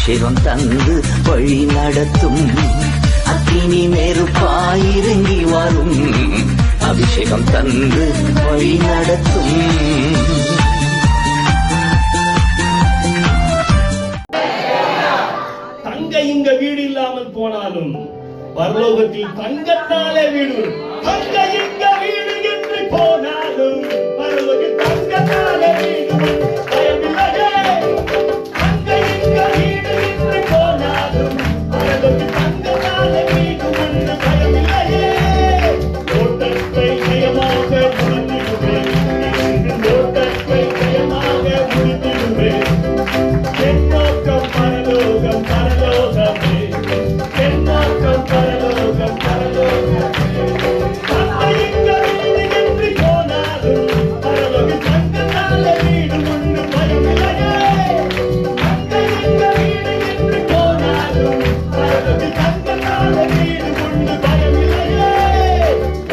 அபிஷேகம் தந்து வழி நடத்தும். அக்கினி நெருப்பாயிறங்கி வரும். அபிஷேகம் தந்து வழி நடத்தும். தங்க இங்க வீடு இல்லாமல் போனாலும் பரலோகத்தில் தங்கத்தாலே வீடு. தங்க இங்க வீடு என்று போனாலும் பரலோகத்தில் தங்கத்தாலே வீடு. பயமில்லையே. தங்க இங்க வீடு என்று போனாலும் பரலோகத்தில் தங்கத்தாலே வீடு என்று பயமில்லையே. ஓட்டத்தை ஜெயமாக முடித்திடுவேன். ஓட்டத்தை ஜெயமாக முடித்திடுவேன். என் நோக்கம் பரலோகம் பரலோகமே. என் நோக்கம் பரலோகம் பரலோகமே. தங்க இங்க வீடு என்று போனாலும் பரலோகத்தில் தங்கத்தாலே வீடு உண்டு. பயமில்லையே. தங்க இங்க வீடு என்று போனாலும் பரலோகத்தில் தங்கத்தாலே வீடு உண்டு. பயமில்லையே.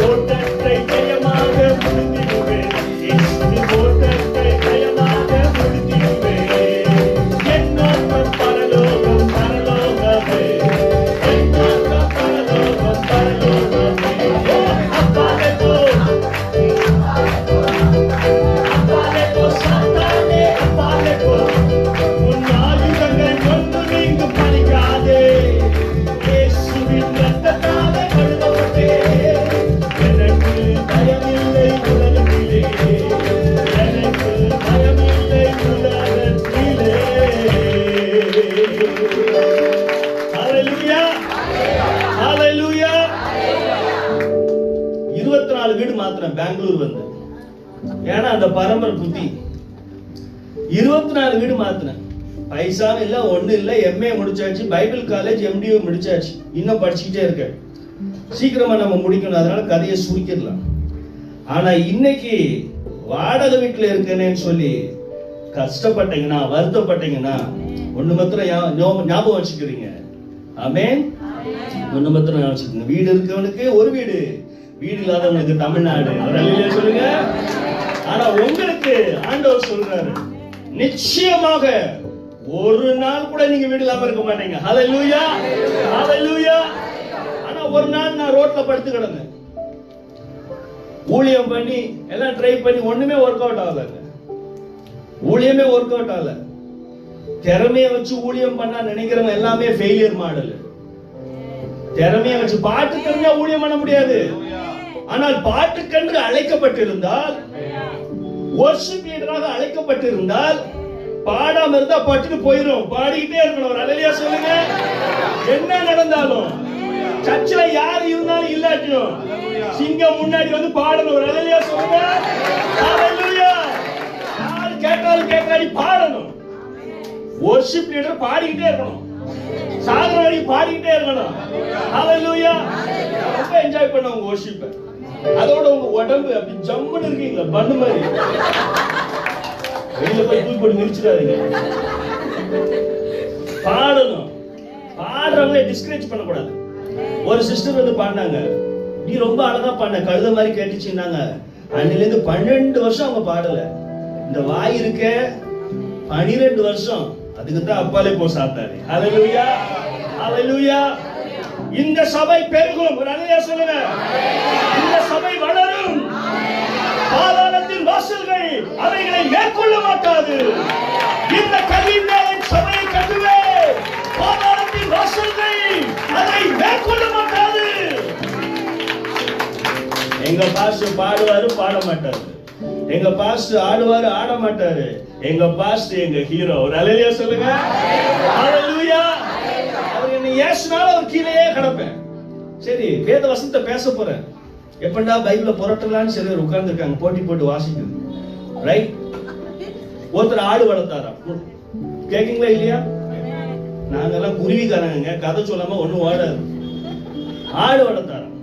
ஓட்டத்தை ஜெயமாக முடித்திடுவேன். ஓட்டத்தை ஜெயமாக முடித்திடுவேன். என் நோக்கம் பரலோகம் பரலோகமே. என் நோக்கம் பரலோகம் பரலோகமே. அப்பாலே போ. அப்பாலே போ சாத்தானே. அப்பாலே போ. உன் ஆயுதங்கள் ஒன்று நீங்கு பலிக்காதே. இயேசுவின் இரத்தத்தாலே கழுவப்பட்டேன். எனக்கு பயமில்லை உலகத்திலே. எனக்கு பயமில்லை உலகத்திலே. ஹalleluya. ஹalleluya. 24 வீடு மாத்திரம் பெங்களூர் வந்து. ஏன்னா அந்த பரம்பரை புத்தி. 24 வீடு மாத்திரம். பைசாவும் இல்ல ஒண்ணு இல்ல. எம்ஏ முடிச்சாச்சு. பைபிள் காலேஜ் எம்டியூ முடிச்சாச்சு. இன்னும் படிச்சுக்கிட்டே இருக்க. சீக்கிரமா நம்ம முடிக்கணும். அதனால கதையை சுருக்கிடலாம். ஆனா இன்னைக்கு வாடகை வீட்டுல இருக்கேன்னு சொல்லி கஷ்டப்பட்டீங்கன்னா வருத்தப்பட்டீங்கன்னா ஒண்ணு மாத்திரம் ஞாபகம் வச்சுக்கிறீங்க. ஆமென். ஒண்ணு மாத்திரம் ஞாபகம் வச்சுக்கோங்க. வீடு இருக்கவனுக்கு ஒரு வீடு, வீடு இல்லாதவனுக்கு தமிழ்நாடு. அல்லேலூயா சொல்லுங்க. ஆனா உங்களுக்கு ஆண்டவர் சொல்றாரு, நிச்சயமாக ஒரு நாள் கூட நீங்க வீடு இல்லாம இருக்க மாட்டீங்க. ஹalleluya. ஹalleluya. ஆனா ஒரு நாள் நான் ரோட்ல படுத்து கிடந்தேன். ஊழியம் பண்ணி எல்லாம் ட்ரை பண்ணி ஒண்ணுமே ஒர்க் அவுட் ஆகல. ஊழியமே ஒர்க் அவுட் ஆகல. திறமைய வச்சு ஊழியம் பண்ண நினைக்கிறவங்க எல்லாமே ஃபெயிலியர் மாடல். திறமைய வச்சு பாட்டு தெரிஞ்சா ஊழியம் பண்ண முடியாது. ஆனால் பாட்டுக்கென்று அழைக்கப்பட்டிருந்தால், வொர்ஷிப் லீடராக அழைக்கப்பட்டிருந்தால், பாடாம இருந்தா பாட்டுக்கு போயிடும். பாடிக்கிட்டே இருக்கணும். ஒரு அல்லேலூயா சொல்லுங்க. என்ன நடந்தாலும் சர்ச்சில் யார் இருந்தாலும் இல்லாட்டியும் சிங்கம் முன்னாடி வந்து பாடணும். ஒரு அல்லேலூயா சொல்லுங்க. ஹalleluya. யார் கேட்டாலும் கேட்காடி பாடணும். வொர்ஷிப் லீடர் பாடிக்கிட்டே இருக்கணும். சாதனை பாடிக்கிட்டே இருக்கணும். ஹalleluya. ரொம்ப என்ஜாய் பண்ண உங்க வொர்ஷிப். அதோட உங்க உடம்பு அப்படி ஜம்முன்னு இருக்கீங்களா பண்ணு மாதிரி. வெளியில போய் தூக்கி போட்டு மிதிச்சிடாதீங்க. பாடணும். பாடுறவங்களே டிஸ்கரேஜ் பண்ணக்கூடாது. ஒரு சிஸ்டர் வந்து பாடினாங்க. நீ ரொம்ப அழகா பாடின, கழுத மாதிரி கேட்டுச்சுன்னாங்க. அன்னில இருந்து 12 வருஷம் அவங்க பாடல. இந்த வாய் இருக்க 12 வருஷம். அதுக்கு தான் அப்பாலே போ சாத்தாரு. ஹalleluya. ஹalleluya. இந்த சபை பெருகும். ஒரு அல்லேலூயா சொல்லுங்க. இந்த சபை வளரும். பாதாளத்தின் வாசல்கள் அவைகளை மேற்கொள்ள மாட்டாது. இந்த கல்வியின் சபையை கட்டுவேன். பாதாளத்தின் வாசல்கள் அதை மேற்கொள்ள மாட்டாது. எங்க பாஸ்டர் பாடுவாரு, பாட மாட்டாரு. எங்க பாஸ்டர் ஆடுவாரு, ஆட மாட்டாரு. எங்க பாஸ்டர் எங்க ஹீரோ. ஒரு அல்லேலூயா சொல்லுங்க. ஹalleluya. அவர் என்ன ஏசுனால அவர் கீழேயே கிடப்பேன். சரி, வேத வசனத்தை பேச போறேன். எப்பண்டா பைபிள புரட்டலான்னு சிலர் உட்கார்ந்து இருக்காங்க, போட்டி போட்டு வாசிக்குது. ரைட். ஒருத்தர் ஆடு வளர்த்தாரா, கேக்கீங்களா இல்லையா? நாங்கெல்லாம் குருவிக்காரங்க, கதை சொல்லாம ஒண்ணும் ஓடாது. ஆடு வளர்த்தாராம்.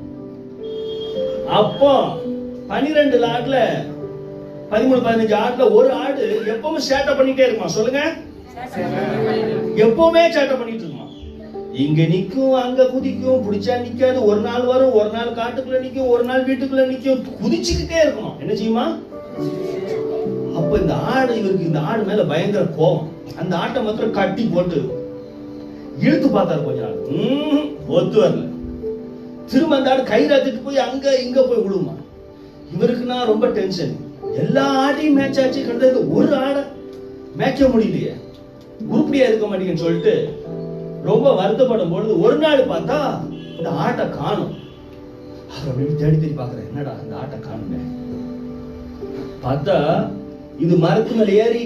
அப்போ 12 ஆடுல 13-15 ஆடுல ஒரு ஆடு எப்பவும் சேட்டை பண்ணிட்டே இருக்குமா? சொல்லுங்க. எப்பவுமே சேட்டை பண்ணிட்டு இருக்குமா. இங்க நிக்கும், அங்க குதிக்கும், பிடிச்சா நிக்காது. ஒரு நாள் வரும், ஒரு நாள் காட்டுக்குள்ள நிக்கும், ஒரு நாள் வீட்டுக்குள்ள நிக்கும். குதிச்சுக்கிட்டே இருக்கணும். என்ன செய்யுமா? அப்ப இந்த ஆடு, இவருக்கு இந்த ஆடு மேல பயங்கர கோபம். அந்த ஆட்டை மாத்திரம் கட்டி போட்டு இழுத்து பார்த்தாரு கொஞ்ச நாள், ஒத்து வரல. திரும்ப அந்த ஆடு கயிறாத்துட்டு போய் அங்க இங்க போய் விழுமா. இவருக்குன்னா ரொம்ப டென்ஷன். எல்லா ஆடையும் மேட்ச் ஆச்சு, கிட்டத்தட்ட ஒரு ஆடை மேட்ச முடியலையே, உருப்படியா இருக்க மாட்டேங்குன்னு சொல்லிட்டு ரொம்ப வருத்தப்படும் பொழுது ஒரு நாள் பார்த்தா இந்த ஆட்டை காணும். அவர் அப்படின்னு தேடி தேடி பாக்குறேன், என்னடா இந்த ஆட்டை காணுங்க. பார்த்தா இது மரத்து மேல ஏறி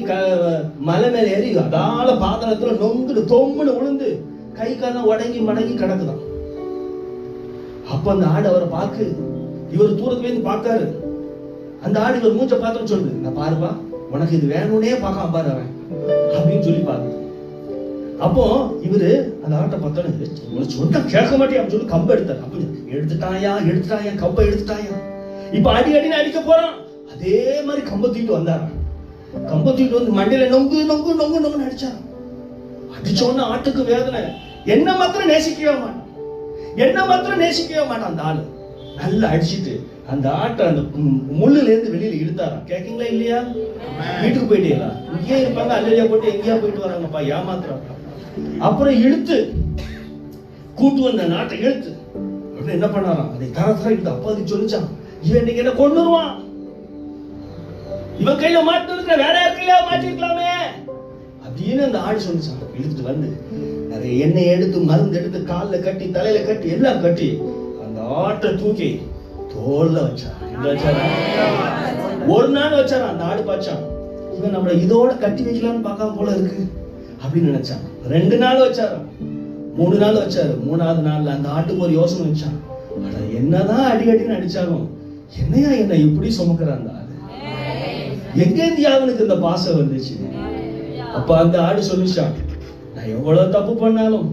மலை மேல ஏறி அதால பாதனத்துல நொங்குடு தொம்முன்னு விழுந்து கை காலம் உடங்கி மடங்கி கிடக்குதான். அப்ப அந்த ஆடு அவரை பார்க்கு, இவர் தூரத்துல இருந்து பார்க்காரு. அந்த ஆடு இவர் மூஞ்ச பார்த்து சொல்லுது, நான் பாருப்பா உனக்கு இது வேணும்னே பார்க்காம பாரு அவன் அப்படின்னு சொல்லி பாரு. அப்போ இவரு அந்த ஆட்டை பார்த்தோன்னு உனக்கு சொன்னா கேட்க மாட்டேன் அப்படின்னு சொல்லி கம்பை எடுத்தாரு. அப்ப எடுத்துட்டாயா கம்பை எடுத்துட்டாயா, இப்ப அடின்னு அடிக்க போறான். அதே மாதிரி கம்பை தூக்கிட்டு வந்தாரா. கம்பை தூக்கிட்டு வந்து மண்டையில நொங்கு நொங்கு நொங்கு நொங்குன்னு அடிச்சாரு. அடிச்சோன்னு ஆட்டுக்கு வேதனை. என்ன மாத்திரம் நேசிக்கவே மாட்டான் அந்த ஆளு. நல்லா அடிச்சுட்டு அந்த ஆட்டை அந்த முள்ளுல இருந்து வெளியில இழுத்தாராம். கேக்கீங்களா இல்லையா? வீட்டுக்கு போயிட்டீங்களா? இங்கே இருப்பாங்க, அல்லையா போட்டு எங்கேயா போயிட்டு வராங்கப்பா, ஏமாத்துறாங்க. அப்புறம் இழுத்து கூட்டு வந்த நாட்டை இழுத்து என்ன பண்ணாராம், அதை தரத்துல இழுத்து அப்பா அது சொல்லிச்சான், இவன் இன்னைக்கு என்ன கொண்டுருவான், இவன் கையில மாட்டு இருக்கிற வேற யாருக்கையா மாட்டிருக்கலாமே அப்படின்னு அந்த ஆடு சொல்லிச்சான். இழுத்துட்டு வந்து நிறைய எண்ணெய் எடுத்து மருந்து எடுத்து காலில் கட்டி தலையில கட்டி எல்லாம் கட்டி அந்த ஆட்டை தூக்கி தோல்ல வச்சான். ஒரு நாள் வச்சாரான். அந்த ஆடு பாச்சான், இவன் நம்மள இதோட கட்டி வைக்கலாம்னு பார்க்காம போல இருக்கு அப்படின்னு நினைச்சான். 2 நாள் வச்சாராம், 3 நாள் வச்சாரு. 3ஆவது நாள்ல அந்த ஆட்டுக்கு ஒரு யோசனை வச்சான், என்னதான் அடின்னு அடிச்சாலும் என்னையா என்ன இப்படி சுமக்கிறான் அந்த ஆடு, எங்க இருந்து அவனுக்கு இந்த பாசம் வந்துச்சு. அப்ப அந்த ஆடு சொல்லிச்சான், நான் எவ்வளவு தப்பு பண்ணாலும்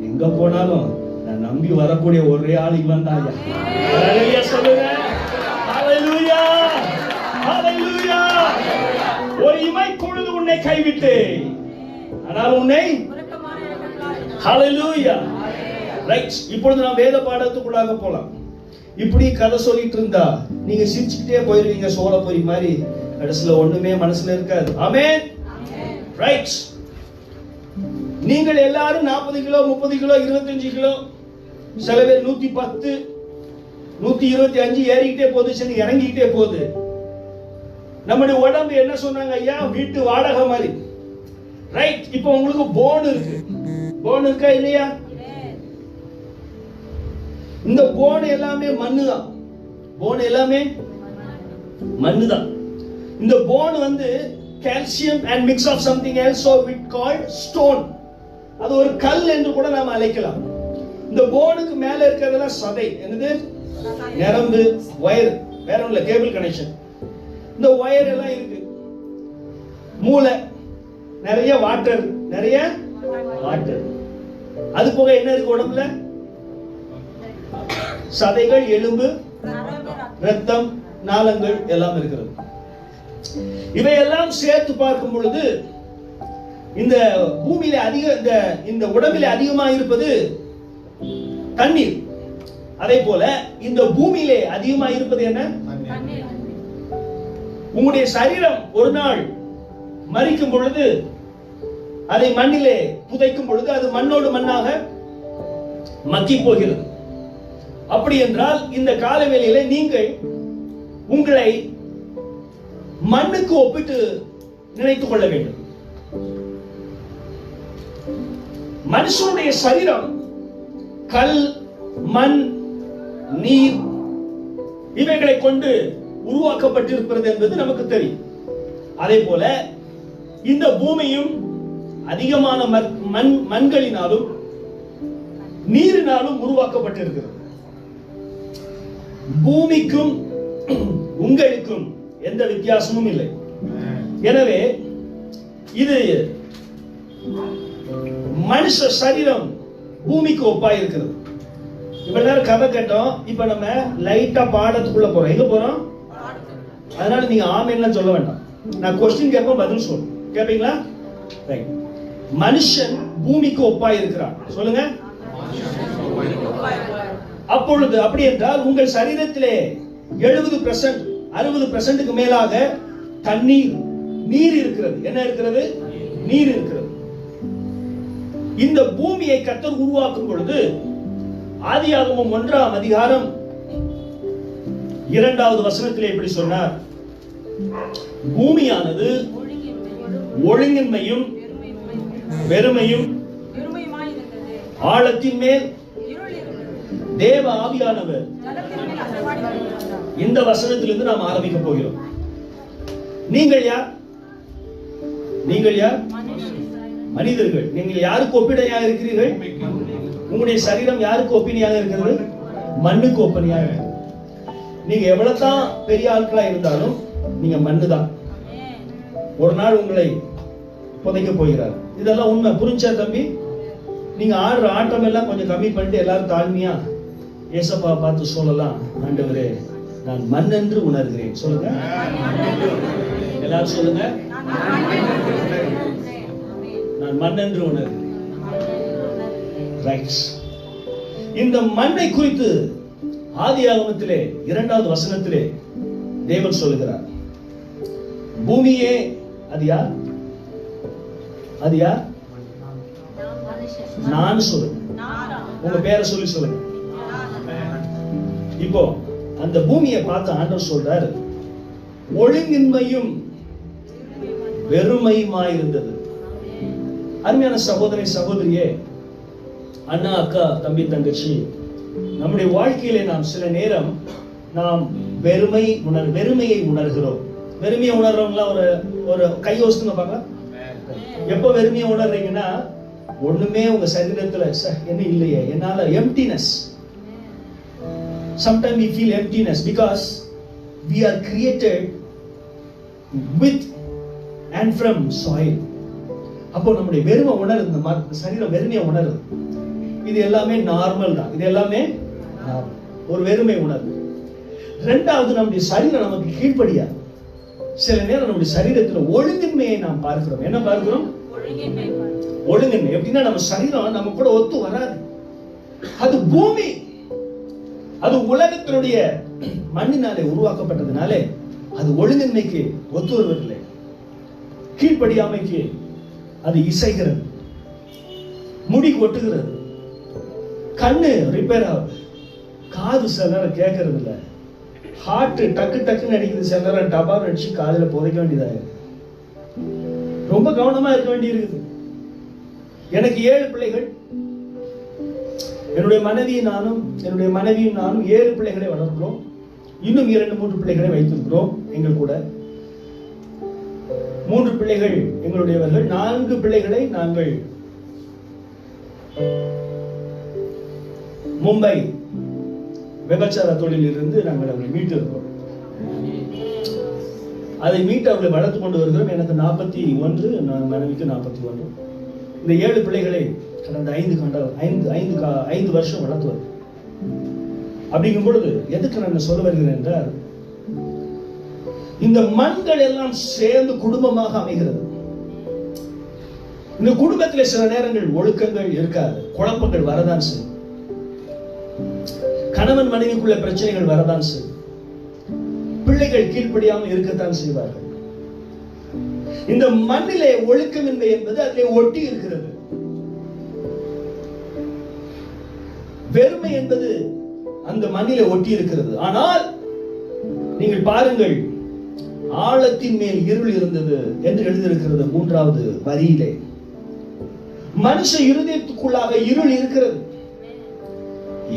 எங்க போனாலும் நான் நம்பி வரக்கூடிய ஒரே ஆள் இவன் தான். ஹல்லேலூயா சொல்லுங்க. ஹல்லேலூயா ஹல்லேலூயா. ஒரு இமை பொழுது உன்னை கைவிட்டேன், ஆனால் உன்னை. ஹல்லேலூயா. ரைட். இப்பொழுது நாம் வேத பாடத்துக்குள்ளாக போலாம். இப்படி கதை சொல்லிட்டு இருந்தா நீங்க சிரிச்சுக்கிட்டே போயிருவீங்க, சோள பொரி மாதிரி. கடைசியில ஒண்ணுமே மனசுல இருக்காது. ஆமென். ரைட். நீங்கள் எல்லாரும் 40 கிலோ 30 கிலோ 25 கிலோ, சில பேர் 110 125 ஏறிக்கிட்டே போகுது, இறங்கிக்கிட்டே போகுது. நம்முடைய உடம்பு என்ன சொன்னாங்க ஐயா, வீட்டு வாடகை மாதிரி. ரைட். இப்போ உங்களுக்கு போன் இருக்கு. போன் இருக்கா இல்லையா? இந்த போன் எல்லாமே மண்ணுதான். போன் எல்லாமே மண்ணுதான். இந்த போன் வந்து calcium and mix of something else, so we called stone. அது ஒரு கல் என்று கூட நாம அழைக்கலாம். இந்த போனுக்கு மேல இருக்கிறதெல்லாம் சதை. என்னது? நரம்பு, வயர், வேற ஒண்ணுல கேபிள் கனெக்ஷன். இந்த வயர் எல்லாம் இருக்கு. மூளை, நிறைய வாட்டர். அது போக என்ன இருக்கு உடம்புல? சதைகள், எலும்பு, ரத்தம், நாளங்கள் எல்லாம் இருக்கிறது. இவையெல்லாம் சேர்த்து பார்க்கும் பொழுது இந்த பூமியில இந்த உடம்பில அதிகமா இருப்பது தண்ணீர். அதே போல இந்த பூமியிலே அதிகமா இருப்பது என்ன? உங்களுடைய சரீரம் ஒரு நாள் மரிக்கும் பொழுது, அதை மண்ணிலே புதைக்கும் பொழுது அது மண்ணோடு மண்ணாக மக்கி போகிறது. அப்படி என்றால் இந்த காலவேளையிலே நீங்கள் உங்களை மண்ணுக்கு ஒப்பிட்டு நினைத்துக் கொள்ள வேண்டும். மனுஷனுடைய சரீரம் கல், மண், நீர் இவைகளை கொண்டு உருவாக்கப்பட்டிருக்கிறது என்பது நமக்கு தெரியும். அதே போல இந்த பூமியும் அதிகமான மண்களினாலும் நீரினாலும் உருவாக்கப்பட்டிருக்கிறது. பூமிக்கும் உங்களுக்கும் எந்த வித்தியாசமும் இல்லை. எனவே இது மனுஷ சரீரம் பூமிக்கு ஒப்பாய் இருக்கிறது. இவ்வளவு நேரம் கதை கேட்டோம். இப்ப நம்ம லைட்டா பாடத்துக்குள்ள போறோம். எங்க போறோம்? அதனால நீங்க ஆமென்லாம் சொல்ல வேண்டாம். நான் கொஸ்டின் கேட்போம், பதில் சொல்லுங்க. கேப்பீங்களா? ரைட். மனுஷன் பூமிக்கு ஒப்பாய் இருக்கிறான். சொல்லுங்க. அப்பொழுது அப்படி என்றால் உங்கள் சரீரத்திலே 70% 60% மேலாக தண்ணீர், நீர் இருக்கிறது. என்ன இருக்கிறது? நீர் இருக்கிறது. இந்த பூமியை கர்த்தர் உருவாக்கும் பொழுது ஆதியாகமம் 1ஆம் அதிகாரம் 2வது வசனத்திலே இப்படி சொன்னார், பூமியானது ஒழுங்கின்மையும் வெறுமையும் ஆழத்தின் மேல் தேவ ஆவியானவர். இந்த வசனத்திலிருந்து நாம் ஆரம்பிக்க போகிறோம். நீங்கள் யார்? நீங்கள் யார்? மனிதர்கள். நீங்கள் யாருக்கு ஒப்பிடையாக இருக்கிறீர்கள்? உங்களுடைய சரீரம் யாருக்கு ஒப்பினையாக இருக்கிறது? மண்ணுக்கு ஒப்பினையாக இருக்கிறது. நீங்க எவ்வளவுதான் பெரிய ஆட்களா இருந்தாலும் நீங்க மண்ணுதான். ஒரு நாள் உங்களை புதைக்க போகிறார். இதெல்லாம் உண்மை. புரிஞ்சா தம்பி? நீங்க ஆடுற ஆட்டம் எல்லாம் கொஞ்சம் கம்மி பண்ணிட்டு எல்லாரும் தாழ்மையா ஏசப்பா பார்த்து சொல்லலாம், ஆண்டவரே நான் மண் என்று உணர்கிறேன். சொல்லுங்க, எல்லாரும் சொல்லுங்க, நான் மண் என்று உணர்கிறேன். ரைட். இந்த மண்ணை குறித்து ஆதியாகமத்திலே 2வது வசனத்திலே தேவன் சொல்லுகிறார், பூமியே அது யார்? அது யார்? நான் சொல்லுங்க, உங்க பேரை சொல்லி சொல்லுங்க. இப்போ அந்த பூமியை பார்த்து ஆண்டவர் சொல்றாரு, ஒழுங்கின்மையும் வெறுமையுமாயிருந்தது. அருமையான சகோதரி சகோதரியே, அண்ணா அக்கா தம்பி தங்கச்சி, நம்முடைய வாழ்க்கையிலே நாம் சில நேரம் நாம் வெறுமையை உணர்கிறோம். வெறுமையை உணர்றவங்களா ஒரு கையோசுங்க பார்க்கலாம். எப்ப வெறுமையை உணர்றீங்கன்னா, ஒண்ணுமே உங்க சரீரத்துல என்ன இல்லையே, என்னால emptiness. Sometimes we feel emptiness because we are created with and from soil. அப்போ நம்முடைய வெறுமை உணர்வு, இந்த சரீரம் வெறுமையை உணர்வு. இது எல்லாமே நார்மல் தான். இது எல்லாமே ஒரு வெறுமை உணர்வு. 2வது, நம்முடைய சரீரம் நமக்கு கீழ்ப்படியா. சில நேரம் நம்முடைய சரீரத்துல ஒழுங்கின்மையை நாம் பார்க்கிறோம். என்ன பார்க்கிறோம்? ஒழுங்கின்மை. எப்படின்னா நம்ம சரீரம் நம்ம கூட ஒத்து வராது. அது பூமி, அது உலகத்தினுடைய மண்ணினாலே உருவாக்கப்பட்டதுனாலே அது ஒழுங்கின்மைக்கு ஒத்து வருவதில்லை. கீழ்ப்படியாமைக்கு அது இசைகிறது, முடி கொட்டுகிறது, கண்ணு ரிப்பேர் ஆகுது, காது சில நேரம் கேட்கறது இல்லை, ஹார்ட் டக்கு டக்குன்னு அடிக்குது, சில நேரம் டபார் அடிச்சு காதுல புதைக்க வேண்டியதாக, ரொம்ப கவனமா இருக்க வேண்டி இருக்குது. எனக்கு 7 பிள்ளைகள். என்னுடைய மனைவியும் நானும் 7 பிள்ளைகளை வளர்க்கிறோம். இன்னும் 2-3 பிள்ளைகளை வைத்திருக்கிறோம் எங்கள் கூட. 3 பிள்ளைகள் எங்களுடையவர்கள். 4 பிள்ளைகளை நாங்கள் மும்பை விபச்சார தொழிலில் இருந்து நாங்கள் அவர்களை மீட்டு இருக்கிறோம். அதை மீட்டு அவர்களை வளர்த்து கொண்டு வருகிறோம். எனக்கு 41, மனைவிக்கு 41. இந்த 7 பிள்ளைகளை கடந்த 5 வருஷம் வளர்த்துவது. அப்படிங்கும் பொழுது எதுக்கு நான் சொல்ல வருகிறேன் என்றால், இந்த மண்கள் எல்லாம் சேர்ந்து குடும்பமாக அமைகிறது. இந்த குடும்பத்தில் சில நேரங்கள் ஒழுக்கங்கள் இருக்காது, குழப்பங்கள் வரதான் செய்யும், கணவன் மனைவிக்குள்ள பிரச்சனைகள் வரதான் செய்யும், பிள்ளைகள் கீழ்ப்படியாமல் இருக்கத்தான் செய்வார்கள். இந்த மண்ணிலே ஒழுக்கமின்மை என்பது அதிலே ஒட்டி இருக்கிறது. வெறுமை என்பது அந்த மண்ணிலே ஒட்டி இருக்கிறது. ஆனால் நீங்கள் பாருங்கள், ஆழத்தின் மேல் இருள் இருந்தது என்று எழுதியிருக்கிறது 3வது வரியிலே. மனுஷ இருதயத்துக்குள்ளாக இருள் இருக்கிறது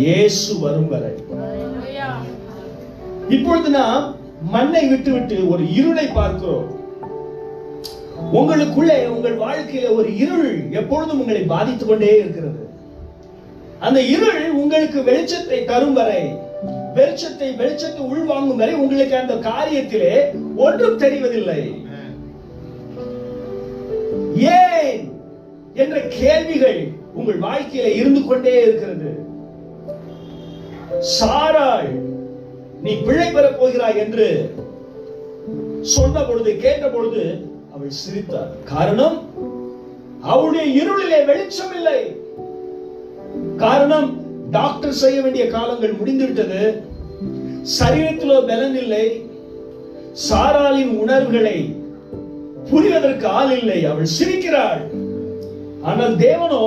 இயேசு வரும் வரை. இப்பொழுது நாம் மண்ணை விட்டுவிட்டு ஒரு இருளை பார்க்கிறோம். உங்களுக்குள்ளே, உங்கள் வாழ்க்கையில ஒரு இருள் எப்பொழுதும் உங்களை பாதித்துக் கொண்டே இருக்கிறது. அந்த இருள் உங்களுக்கு வெளிச்சத்தை தரும் வரை, வெளிச்சத்தை உள்வாங்கும் வரை உங்களுக்கு அந்த காரியத்திலே ஒன்றும் தெரிவதில்லை. ஏன் என்ற கேள்விகள் உங்கள் வாழ்க்கையில இருந்து கொண்டே இருக்கிறது. சாராள், நீ பிள்ளை பெறப் போகிறாய் என்று சொன்ன பொழுது, கேட்ட பொழுது அவள் சிரித்தாள். காரணம், அவளுடைய இருளிலே வெளிச்சம் இல்லை. காரணம், டாக்டர் செய்ய வேண்டிய காலங்கள் முடிந்துவிட்டது, சரீரத்திலோ பலன் இல்லை, சாராளின் உணர்வுகளை புரிவதற்கு ஆள் இல்லை. அவள் சிரிக்கிறாள். ஆனால் தேவனோ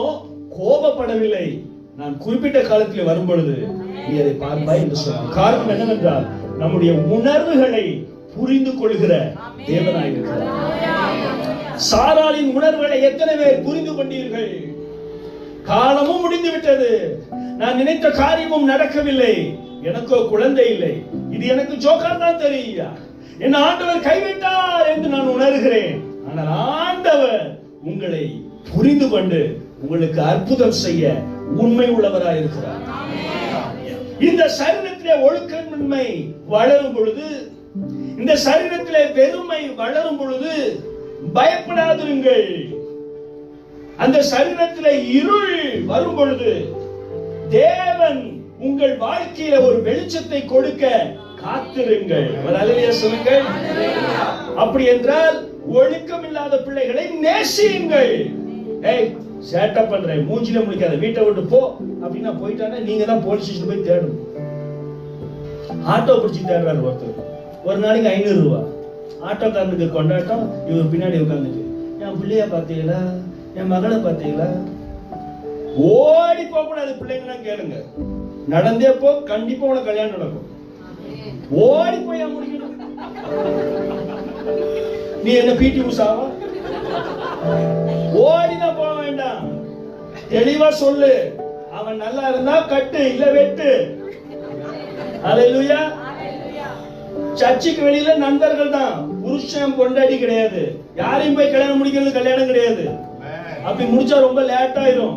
கோபப்படவில்லை. நான் குறிப்பிட்ட காலத்தில் வரும் பொழுது நீ அதை பார்ப்பாய் என்று சொன்னார். காரணம் என்னவென்றால் நம்முடைய உணர்வுகளை புரிந்து கொள்கிற தேவனாய் இருக்கிறார். சாராளின் உணர்வுகளை எத்தனை பேர் புரிந்து கொண்டீர்கள்? காலமும் முடிந்து விட்டது. நான் நினைத்த காரியமும் நடக்கவில்லை. எனக்கோ குழந்தை இல்லை. இது எனக்கு ஜோக்கா தான் தெரியா. என் ஆண்டவர் கைவிட்டார் என்று நான் உணர்கிறேன். ஆனால் ஆண்டவர் உங்களை புரிந்து கொண்டு உங்களுக்கு அற்புதம் செய்ய உண்மை உள்ளவராய் இருக்கிறார். இந்த சரீரத்திலே ஒழுக்கமின்மை வளரும் பொழுது, இந்த சரீரத்திலே வெறுமை வளரும் பொழுது பயப்படாதிருங்கள். அந்த சரீரத்திலே இருள் வரும் பொழுது தேவன் உங்கள் வாழ்க்கையில ஒரு வெளிச்சத்தை கொடுக்க காத்திருங்கள். ஒரு அல்லேலூயா சொல்லுங்கள். அப்படி என்றால் ஒழுக்கம் இல்லாத பிள்ளைகளை நேசியுங்கள். ஏய் சேட்டை பண்றேன், மூஞ்சில முடிக்காத, வீட்டை விட்டு போ அப்படின்னா போயிட்டானே நீங்க தான் போலீஸ் ஸ்டேஷன் போய் தேடணும். ஆட்டோ பிடிச்சி தேடுறாரு ஒருத்தர். ஒரு நாளைக்கு 500 ரூபாய். ஆட்டோக்காரனுக்கு கொண்டாட்டம். இவர் பின்னாடி உட்காந்துட்டு, என் பிள்ளைய பாத்தீங்களா, என் மகளை பாத்தீங்களா? ஓடி போக கூடாது. பிள்ளைங்க கேளுங்க, நடந்தே போ, கண்டிப்பா உனக்கு கல்யாணம் நடக்கும். ஓடி போய் முடிக்கணும். நீ என்ன பிடி உஷாவா? ஓடிதான் போக வேண்டாம். தெளிவா சொல்லு. அவன் நல்லா இருந்தா கட்டு, இல்ல வெட்டு. அல்லேலூயா. சர்ச்சுக்கு வெளியில நண்பர்கள் தான், புருஷன் பொண்டாட்டி கிடையாது. யாரையும் போய் கல்யாணம் முடிக்கிறது கல்யாணம் கிடையாது. அப்படி முடிச்சா ரொம்ப லேட் ஆயிரும்.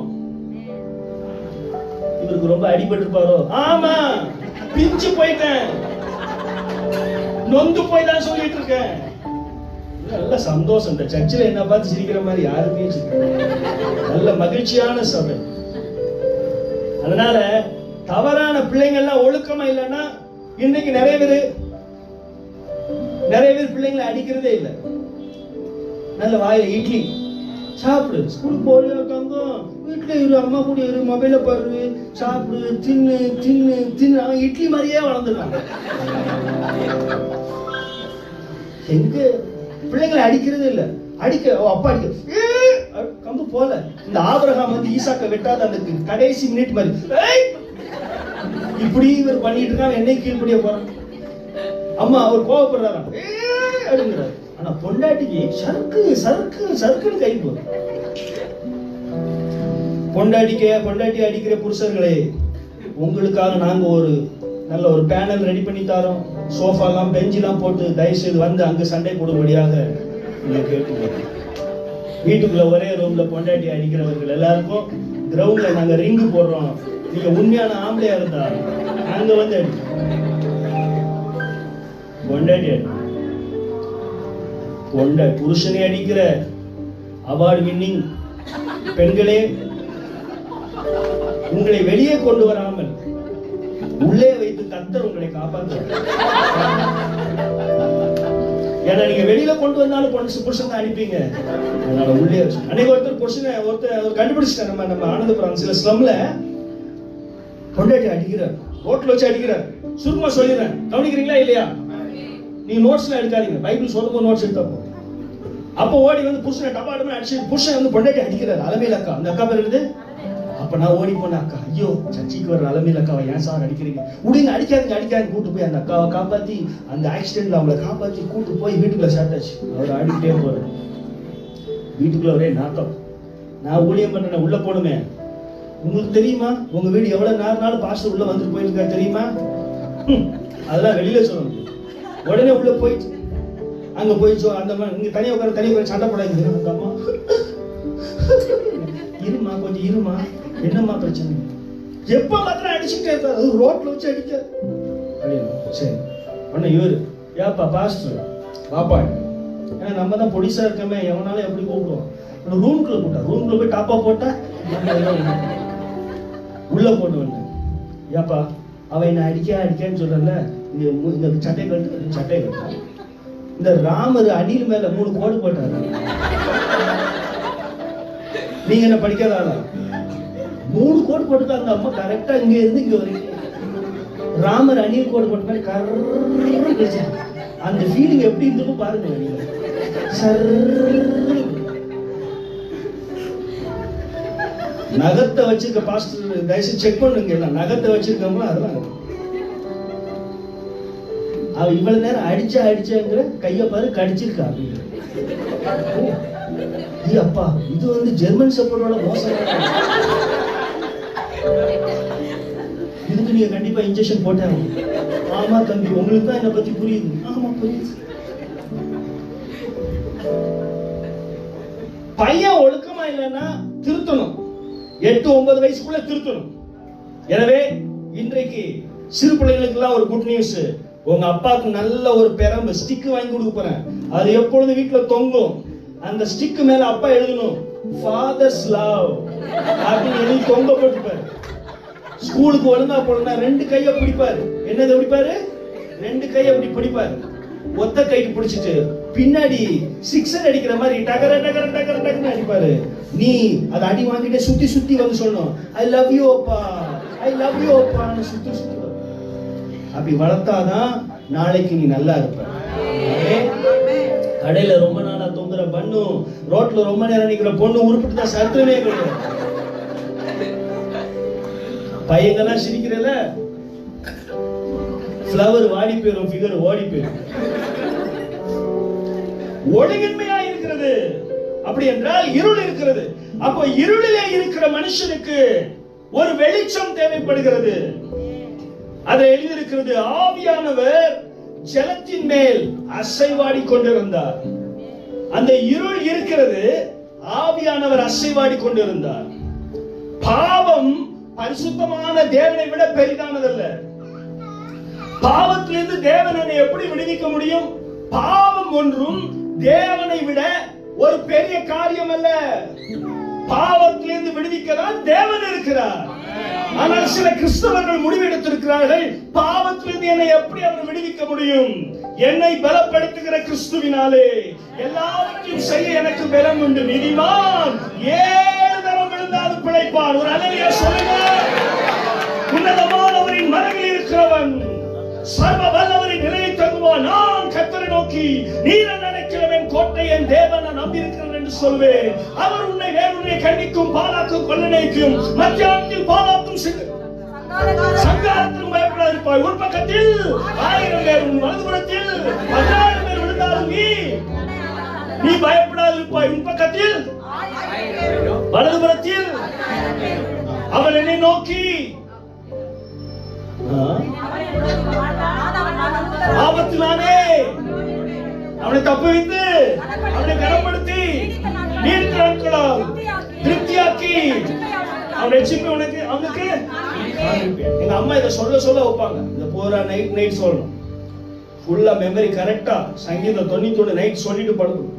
இவருக்கு ரொம்ப அடிபட்டு இருப்பாரோ? ஆமா, பிஞ்சு போயிட்டேன், நொந்து போய் தான் சொல்லிட்டு இருக்கேன். நல்ல சந்தோஷம். இந்த சர்ச்சில் என்ன பார்த்து சிரிக்கிற மாதிரி யாருமே நல்ல மகிழ்ச்சியான சபை. அதனால தவறான பிள்ளைங்க எல்லாம் ஒழுக்கமா இல்லைன்னா இன்னைக்கு நிறைய பேர் பிள்ளைங்களை அடிக்கிறதே இல்லை. நல்ல வாயில இட்லி சாப்பிடு, ஸ்கூலுக்கு போறியா தங்கம், வீட்டுல இரு, அம்மா கூட இரு, மொபைல பாரு, சாப்பிடு, தின்னு தின்னு தின்னு. அவன் இட்லி மாதிரியே வளர்ந்துருக்கான். எங்க பிள்ளைங்களை அடிக்கிறதே இல்ல. அப்பா அடிக்க கம்பு போல. இந்த ஆபிரகாம் வந்து ஈசாக்க வெட்டாத அந்த கடைசி மினிட் மாதிரி இப்படி இவர் பண்ணிட்டு இருக்காங்க. என்னைக்கு கீழ்படிய போறான். அம்மா அவர் கோவப்படுறாராம் அப்படிங்கிறாரு. ஆனா பொண்டாட்டிக்கு சறுக்கு சறுக்கு சறுக்குன்னு கை போகுது. பொண்டாட்டி அடிக்கிற புருஷர்களே, உங்களுக்காக நாங்க ஒரு நல்ல ஒரு பேனல் ரெடி பண்ணி தரோம். சோஃபாலாம் பெஞ்செல்லாம் போட்டு தயவு செய்து வந்து அங்க சண்டை போடும்படியாக கேட்டுக்கோங்க. வீட்டுக்குள்ள ஒரே ரூம்ல பொண்டாட்டி அடிக்கிறவர்கள் எல்லாருக்கும் கிரவுண்ட்ல நாங்க ரிங்கு போடுறோம். நீங்க உண்மையான ஆம்பளையா இருந்தா அங்க வந்து அடி. பொண்டாட்டி புருஷனை அடிக்கிற அவார்டு வின்னிங் பெண்களே, உங்களை வெளியே கொண்டு வராமல் உள்ளே வைத்து கர்த்தர் உங்களை காப்பாற்றுவார். ஏன்னா நீங்க வெளியில கொண்டு வந்தாலும் புருஷன் தான் அடிப்பீங்க. அதனால உள்ளே வச்சு அன்னைக்கு ஒருத்தர் கண்டுபிடிச்சிட்டேன். நம்ம ஆனந்தபுரம் சில ஸ்லம்ல பொண்டாட்டி அடிக்கிறார், ரோட்ல வச்சு அடிக்கிறார். சுருமா சொல்லிடுறேன், கவனிக்கிறீங்களா இல்லையா? நீங்க நோட்ஸ்ல எடுக்காதீங்க, பைபிள் சொல்லும்போது நோட்ஸ் எடுத்தப்போ. அப்போ ஓடி வந்து புருஷனை டப்பாடமே அடிச்சு புருஷன் வந்து பொண்டாட்டி அடிக்கிறார். அலமையில அக்கா, அந்த அக்கா பேர் இருக்குது. அப்ப நான் ஓடி போனேன், அக்கா ஐயோ சர்ச்சைக்கு வர அலமையில அக்காவை ஏன் சார் அடிக்கிறீங்க? உடனே அடிக்காதீங்க கூட்டு போய் அந்த அக்காவை காப்பாத்தி, அந்த ஆக்சிடென்ட்ல அவங்களை காப்பாத்தி கூட்டு போய் வீட்டுக்குள்ள சேர்த்தாச்சு. அவர் ஆடிக்கிட்டே போறேன். வீட்டுக்குள்ள ஒரே நாட்டம். நான் ஊழியம் பண்ண உள்ள போடுமே. உங்களுக்கு தெரியுமா உங்க வீடு எவ்வளவு நேரம் பாஸ்டர் உள்ள வந்துட்டு போயிட்டு இருக்கா தெரியுமா? அதெல்லாம் வெளியில சொல்லணும். உடனே உள்ள போயிட்டு அங்க போயிச்சோ அந்த இங்க தனியா உட்கார சண்டை போடாங்க. அந்த அம்மா இருமா கொஞ்சம் இருமா, என்னம்மா பிரச்சனை? எப்ப மாத்திரம் அடிச்சுட்டே இருக்காரு, ரோட்ல வச்சு அடிக்க. சரி உடனே இவரு ஏப்பா பாஸ்டர் பாப்பா, ஏன்னா நம்ம தான் பொடிசா இருக்கமே, எவனாலும் எப்படி கூப்பிடுவோம். ரூம்குள்ள போட்டா, ரூம்குள்ள போய் டாப்பா போட்டா உள்ள போட்டு வந்தேன். ஏப்பா அவ என்ன அடிக்கன்னு சொல்றல, இந்த சட்டை கட்டு. இந்த ராமர் அடியில் மேல 3 கோடு போட்டாரு. நீங்க என்ன படிக்காதாளா? 3 கோடு போட்டு அந்த அம்மா கரெக்டா இங்க இருந்து இங்க வரைக்கும் ராமர் அணில் கோடு போட்ட மாதிரி கரெக்டா. அந்த ஃபீலிங் எப்படி இருந்துக்கும் பாருங்க. நகத்தை வச்சிருக்க பாஸ்டர் தயவுசெய்து செக் பண்ணுங்க. நகத்தை வச்சிருக்கவங்க அதெல்லாம் அவ இவ்வளவு நேரம் அடிச்சாங்கிற கைய பாரு கடிச்சிருக்கா. அப்பா இது ஜெர்மன் ஷெப்பர்டோட மோசம். இதுக்கு நீங்க கண்டிப்பா இன்ஜெக்ஷன் போட்டாங்க. ஆமா தம்பி, உங்களுக்கு தான் என்ன பத்தி புரியுது. ஆமா புரியுது. பையன் ஒழுக்கமா இல்லைன்னா திருத்தணும். 8-9 வயசுக்குள்ள திருத்தணும். எனவே இன்றைக்கு சிறு பிள்ளைகளுக்கு எல்லாம் ஒரு குட் நியூஸ். உங்க அப்பாவுக்கு நல்ல ஒரு பெரம்பு ஸ்டிக் வாங்கி கொடுக்க போறேன். அது எப்பொழுது வீட்டுல தொங்கும். அந்த ஸ்டிக் மேல அப்பா எழுதணும் ஃபாதர்ஸ் லவ் அப்படின்னு எழுதி தொங்க போட்டுப்பாரு. ஸ்கூலுக்கு ஒழுங்கா போனா 2 கையை பிடிப்பாரு. என்னது பிடிப்பாரு? 2 கையை அப்படி பிடிப்பாரு. ஒத்த கைக்கு பிடிச்சிட்டு பின்னாடி 6 அடிக்கிற மாதிரி டகர டகர டகர டகர்னு அடிப்பாரு. நீ அதை அடி வாங்கிட்டு சுத்தி சுத்தி வந்து சொல்லணும் ஐ லவ் யூ அப்பா, ஐ லவ் யூ அப்பான்னு சுத்தி சுத்தி. அப்படி வளர்த்தாதான் நாளைக்கு நீ நல்லா இருப்ப. கடையில ரொம்ப நாளா தொங்குற பண்ணு, ரோட்ல ரொம்ப நேரம் நிக்கிற பொண்ணு உருப்பிட்டு தான் சரித்திரமே கிடையாது. பையங்கெல்லாம் சிரிக்கிறல, ஃப்ளவர் வாடி போயிரும், ஃபிகர் ஓடி போயிரும். ஒழுங்கின்மையா இருக்கிறது. அப்படி என்றால் இருள் இருக்கிறது. அப்போ இருளிலே இருக்கிற மனுஷனுக்கு ஒரு வெளிச்சம் தேவைப்படுகிறது. அதை எழுதியிருக்கிறது, ஆவியானவர் ஜலத்தின் மேல் அசைவாடி கொண்டிருந்தார். அந்த இருள் இருக்கிறது, ஆவியானவர் அசைவாடி கொண்டிருந்தார். பாவம் பரிசுத்தமான தேவனை விட பெரிதானதல்ல. பாவத்திலிருந்து தேவனை எப்படி விடுவிக்க முடியும்? பாவம் ஒன்றும் தேவனை விட ஒரு பெரிய காரியம் அல்ல. பாவத்திலிருந்து விடுவிக்கதான் தேவன் இருக்கிறார். ஆனால் சில கிறிஸ்தவர்கள் முடிவெடுத்திருக்கிறார்கள், பாவத்திலிருந்து என்னை எப்படி அவர் விடுவிக்க முடியும்? என்னை பலப்படுத்துகிற கிறிஸ்துவினாலே எல்லாவற்றையும் செய்ய எனக்கு பலம் உண்டு. நீதிமான் 7 தரம் விழுந்தாலும் பிழைப்பான். ஒரு அல்லேலூயா சொல்லுங்க. உன்னதமானவரின் மறைவில் இருக்கிறவன் சர்வ வல்லவரின் நிலையை தங்குவான். நான் கர்த்தரை நோக்கி நீர் நினைக்கிறவன் கோட்டை என் தேவன் நான் நம்பியிருக்கிறேன் என்று சொல்வேன். அவர் உன்னை வேறுனை கண்டிக்கும், பாலாக்கும், கொள்ளனைக்கும், மத்தியானத்தில் பாலாக்கும் சங்காரத்திலும் பயப்படாதிருப்பாய். ஒரு பக்கத்தில் 1000 பேர், உன் வலதுபுறத்தில் 10,000 பேர் விழுந்தாலும் நீ பயப்படாதிருப்பாய். உன் பக்கத்தில் வலதுபுறத்தில் அவன் என்னை நோக்கி ஆபத்தினானே அவனை தப்புவித்து அவனை கனப்படுத்தி நீண்ட நாட்களால் திருப்தியாக்கி அவனை ரட்சிப்பை உனக்கு அவனுக்கு. எங்க அம்மா இதை சொல்ல சொல்ல வைப்பாங்க. இந்த பூரா நைட் சொல்லணும், ஃபுல்லா மெமரி கரெக்டா சங்கீதம் 91 நைட் சொல்லிட்டு படுக்கணும்.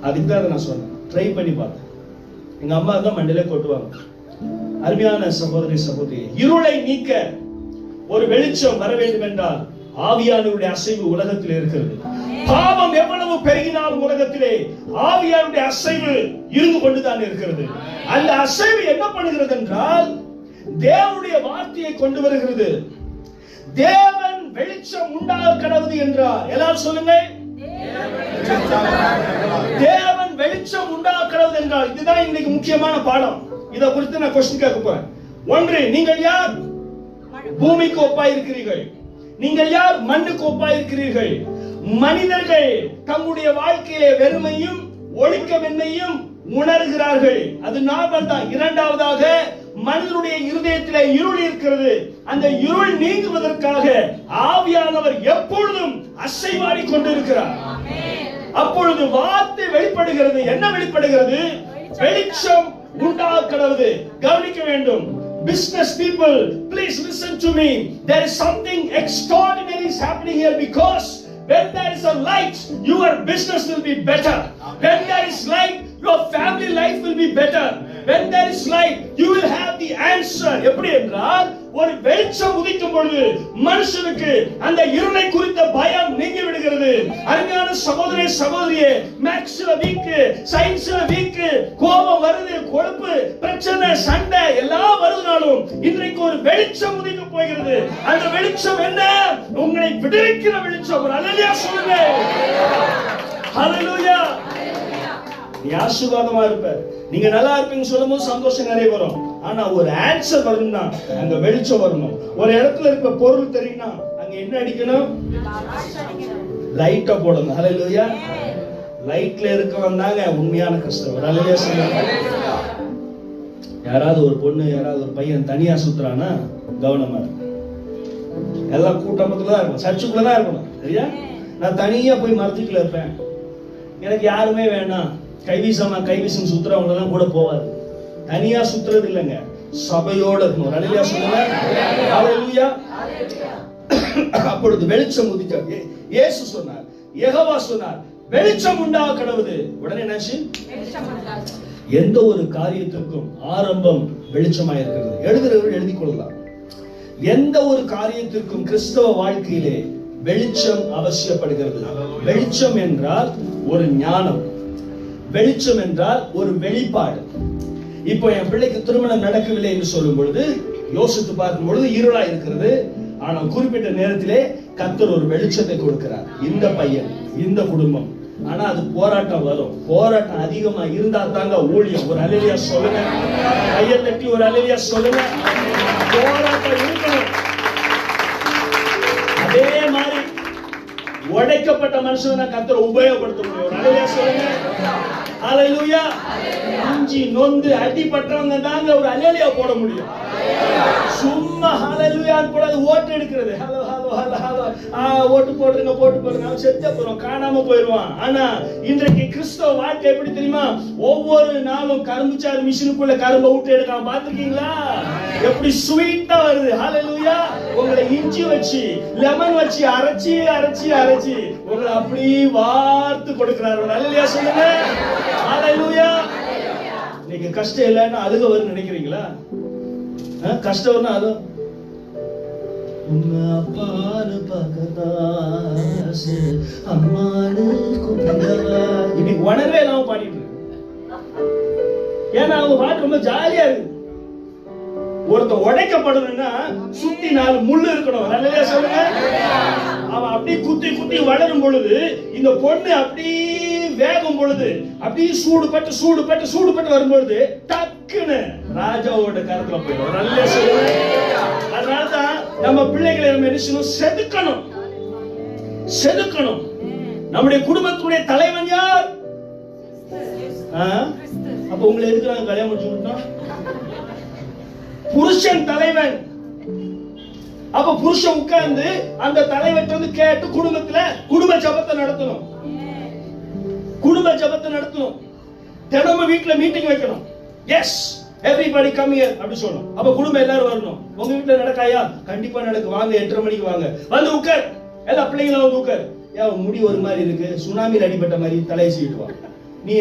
அதுக்கு தான் நான் சொன்னேன். ட்ரை பண்ணி பார்த்தேன். எங்க அம்மா தான் மண்டையில கொட்டுவாங்க. அருமையான சகோதரி சகோதரி, இருளை நீக்க ஒரு வெளிச்சம் வர வேண்டும் என்றால் ஆவியானவருடைய அசைவு உலகத்தில் இருக்கிறது. பாவம் எவ்வளவு பெருகினாலும் உலகத்திலே ஆவியானவருடைய அசைவு இருந்து கொண்டுதான் இருக்கிறது. அந்த அசைவு என்ன பண்ணுகிறது என்றால் தேவனுடைய வார்த்தையை கொண்டு வருகிறது. தேவன் வெளிச்சம் உண்டாக கடவுது என்றார். எல்லாரும் சொல்லுங்க, தேவன் வெளிச்சம் உண்டாக கடவுது என்றால். இதுதான் இன்னைக்கு முக்கியமான பாடம். இதை குறித்து நான் கொஸ்டின் கேட்க போறேன். ஒன்று, நீங்கள் யார்? பூமிக்கு ஒப்பாயிருக்கிறீர்கள். நீங்கள் யார்? மண்ணுக்கு ஒப்பாயிருக்கிறீர்கள். மனிதர்கள் தம்முடைய வாழ்க்கையிலே வெறுமையும் ஒழுக்கமின்மையும் உணர்கிறார்கள். அது நார்மல் தான். இரண்டாவதாக, மனிதனுடைய இருதயத்திலே இருள் இருக்கிறது. அந்த இருள் நீங்குவதற்காக ஆவியானவர் எப்பொழுதும் அசைவாடி கொண்டிருக்கிறார். அப்பொழுது வார்த்தை வெளிப்படுகிறது. என்ன வெளிப்படுகிறது? வெளிச்சம் உண்டாகிறது. கவனிக்க வேண்டும். Business people, please listen to me. There is something extraordinary is happening here, because when there is a light, your business will be better. When there is light, your family life will be better. When there is light, you will have the answer. எப்படி என்றால், ஒரு வெளிச்சம் உதிக்கும் பொழுது மனுஷனுக்கு அந்த இருளை குறித்த பயம் நீங்கி விடுகிறது. அருமையான சகோதரே சகோதரியே, மேக்ஸ்ல வீக், சயின்ஸ்ல வீக், கோபம் வருது, கொழுப்பு பிரச்சனை, சண்டை எல்லாம் வருதுனாலும் இன்றைக்கு ஒரு வெளிச்சம் உதிக்க போகிறது. அந்த வெளிச்சம் என்ன? உங்களை விடுவிக்கிற வெளிச்சம். அல்லேலூயா சொல்லுங்க. ஹல்லேலூயா. நீ ஆசீர்வாதமா இருப்ப, நீங்க நல்லா இருப்பீங்க சொல்லும் போது சந்தோஷம் நிறைய வரும். ஆனா ஒரு ஆன்சர் வரணும்னா அங்க வெளிச்சம் வரணும். ஒரு இடத்துல இருக்க பொருள் தெரியும்னா அங்க என்ன அடிக்கணும்? லைட்டா போடணும். ஹல்லேலூயா. லைட்ல இருக்க வந்தாங்க உண்மையான கிறிஸ்தவர். ஹல்லேலூயா சொல்லுங்க. யாராவது ஒரு பொண்ணு யாராவது ஒரு பையன் தனியா சுத்துறானா கவனமா இருக்கும். எல்லாம் கூட்டமத்துல தான் இருக்கும், சர்ச்சுக்குள்ள தான் இருக்கணும். சரியா? நான் தனியா போய் மரத்துக்குள்ள இருப்பேன், எனக்கு யாருமே வேணாம், கைவீசம் சுத்துறவங்க எல்லாம் கூட போவாது. தனியா சுத்துறது இல்லைங்க, சபையோட இருக்கணும். ஹல்லேலூயா சொல்லுங்க. ஹல்லேலூயா. அப்பொழுது வெளிச்சம் உதித்தது. இயேசு சொன்னார், யெகோவா சொன்னார், வெளிச்சம் உண்டாக கடவுது. உடனே என்னாச்சு? எந்த ஒரு காரியத்திற்கும் ஆரம்பம் வெளிச்சமா இருக்கிறது. எழுதுறவர்கள் எழுதி கொள்ளலாம். எந்த ஒரு காரியத்திற்கும் கிறிஸ்தவ வாழ்க்கையிலே வெளிச்சம் அவசியப்படுகிறது. வெளிச்சம் என்றால் ஒரு ஞானம், வெளிச்சம் என்றால் ஒரு வெளிப்பாடு. இப்போ என் பிள்ளைக்கு திருமணம் நடக்கவில்லை என்று சொல்லும் பொழுது யோசித்து பார்க்கும் பொழுது இருளா இருக்கிறது. ஆனால் குறிப்பிட்ட நேரத்திலே கர்த்தர் ஒரு வெளிச்சத்தை கொடுக்கிறார். இந்த பையன், இந்த குடும்பம். ஆனா அது போராட்டம் வரும். போராட்டம் அதிகமா இருந்தா தாங்க ஊழியம். ஒரு அல்லேலூயா சொல்லுங்க. கையை தட்டி ஒரு அல்லேலூயா சொல்லுங்க. போராட்டம் இருக்கணும். அதே மாதிரி உடைக்கப்பட்ட மனுஷனை கர்த்தர் உபயோகப்படுத்த முடியும். ஒரு அல்லேலூயா சொல்லுங்க. ஹல்லேலூயா. இஞ்சி நொந்து அடிபட்டவங்க தாங்க ஒரு அல்லேலூயா போட முடியும். சும்மா ஹல்லேலூயா கூட ஓட்டு எடுக்கிறது. ஹலோ ஹலோ ஹலோ ஹலோ ஓட்டு போடுங்க அவன் செத்த போறோம், காணாம போயிடுவான். ஆனா இன்றைக்கு கிறிஸ்தவ வாழ்க்கை எப்படி தெரியுமா? ஒவ்வொரு நாளும் கரும்புச்சாறு மிஷினுக்குள்ள கரும்பை விட்டு எடுக்காம பாத்துருக்கீங்களா? எப்படி ஸ்வீட்டா வருது. ஹல்லேலூயா. உங்களை இஞ்சி வச்சு லெமன் வச்சு அரைச்சி அரைச்சி அரைச்சி உங்களை அப்படி வார்த்து கொடுக்கிறார். ஹல்லேலூயா சொல்லுங்க. ஹல்லேலூயா. நீங்க கஷ்டம் இல்லைன்னா அழுக வரும்னு நினைக்கிறீங்களா? கஷ்டம் வரும்னா அது அப்பான்னு பக்கதாசு அம்மானு கூப்பிடவா இப்படி உணர்வே இல்லாம பாடிட்டு இருக்கு. ஏன்னா அவங்க பாட்டு ரொம்ப ஜாலியா இருக்கு. ஒருத்த உடைக்கப்படணும்னா சுத்தி 4 முள்ளு இருக்கணும். நல்லதா சொல்லுங்க. அவன் அப்படி குத்தி குத்தி வளரும் பொழுது இந்த பொண்ணு அப்படி வேகும் பொழுது அப்படி சூடுபட்டு வரும்பொழுது டக்குன்னு ராஜாவோட கரத்துல போயிடும். நல்ல சொல்லுங்க. அதனாலதான் நம்ம பிள்ளைகளை நம்ம என்ன செய்யணும்? செதுக்கணும். நம்முடைய குடும்பத்துடைய தலைவன் யார்? அப்ப உங்களை எதுக்குறாங்க கல்யாணம் முடிச்சு விட்டோம்? புருஷன் தலைவன். அப்ப புருஷன் உட்கார்ந்து அந்த தலைவன் வந்து கேட்டு குடும்ப ஜபத்தை நடத்தணும். தினமும் வீட்டுல மீட்டிங் வைக்கணும். எஸ் எவ்ரிபடி கம் ஹியர் அப்படி சொல்லணும். அப்ப குடும்பம் எல்லாரும் வரணும். உங்க வீட்டுல நடக்காயா? கண்டிப்பா நடக்கு. வாங்க 8:30 மணிக்கு வாங்க. வந்து உட்கார். எல்லா பிள்ளைங்களும் வந்து உட்கார். முடி ஒரு மாதிரி இருக்கு, சுனாமியில் அடிபட்ட மாதிரி தலையை சீட்டுவா. நீ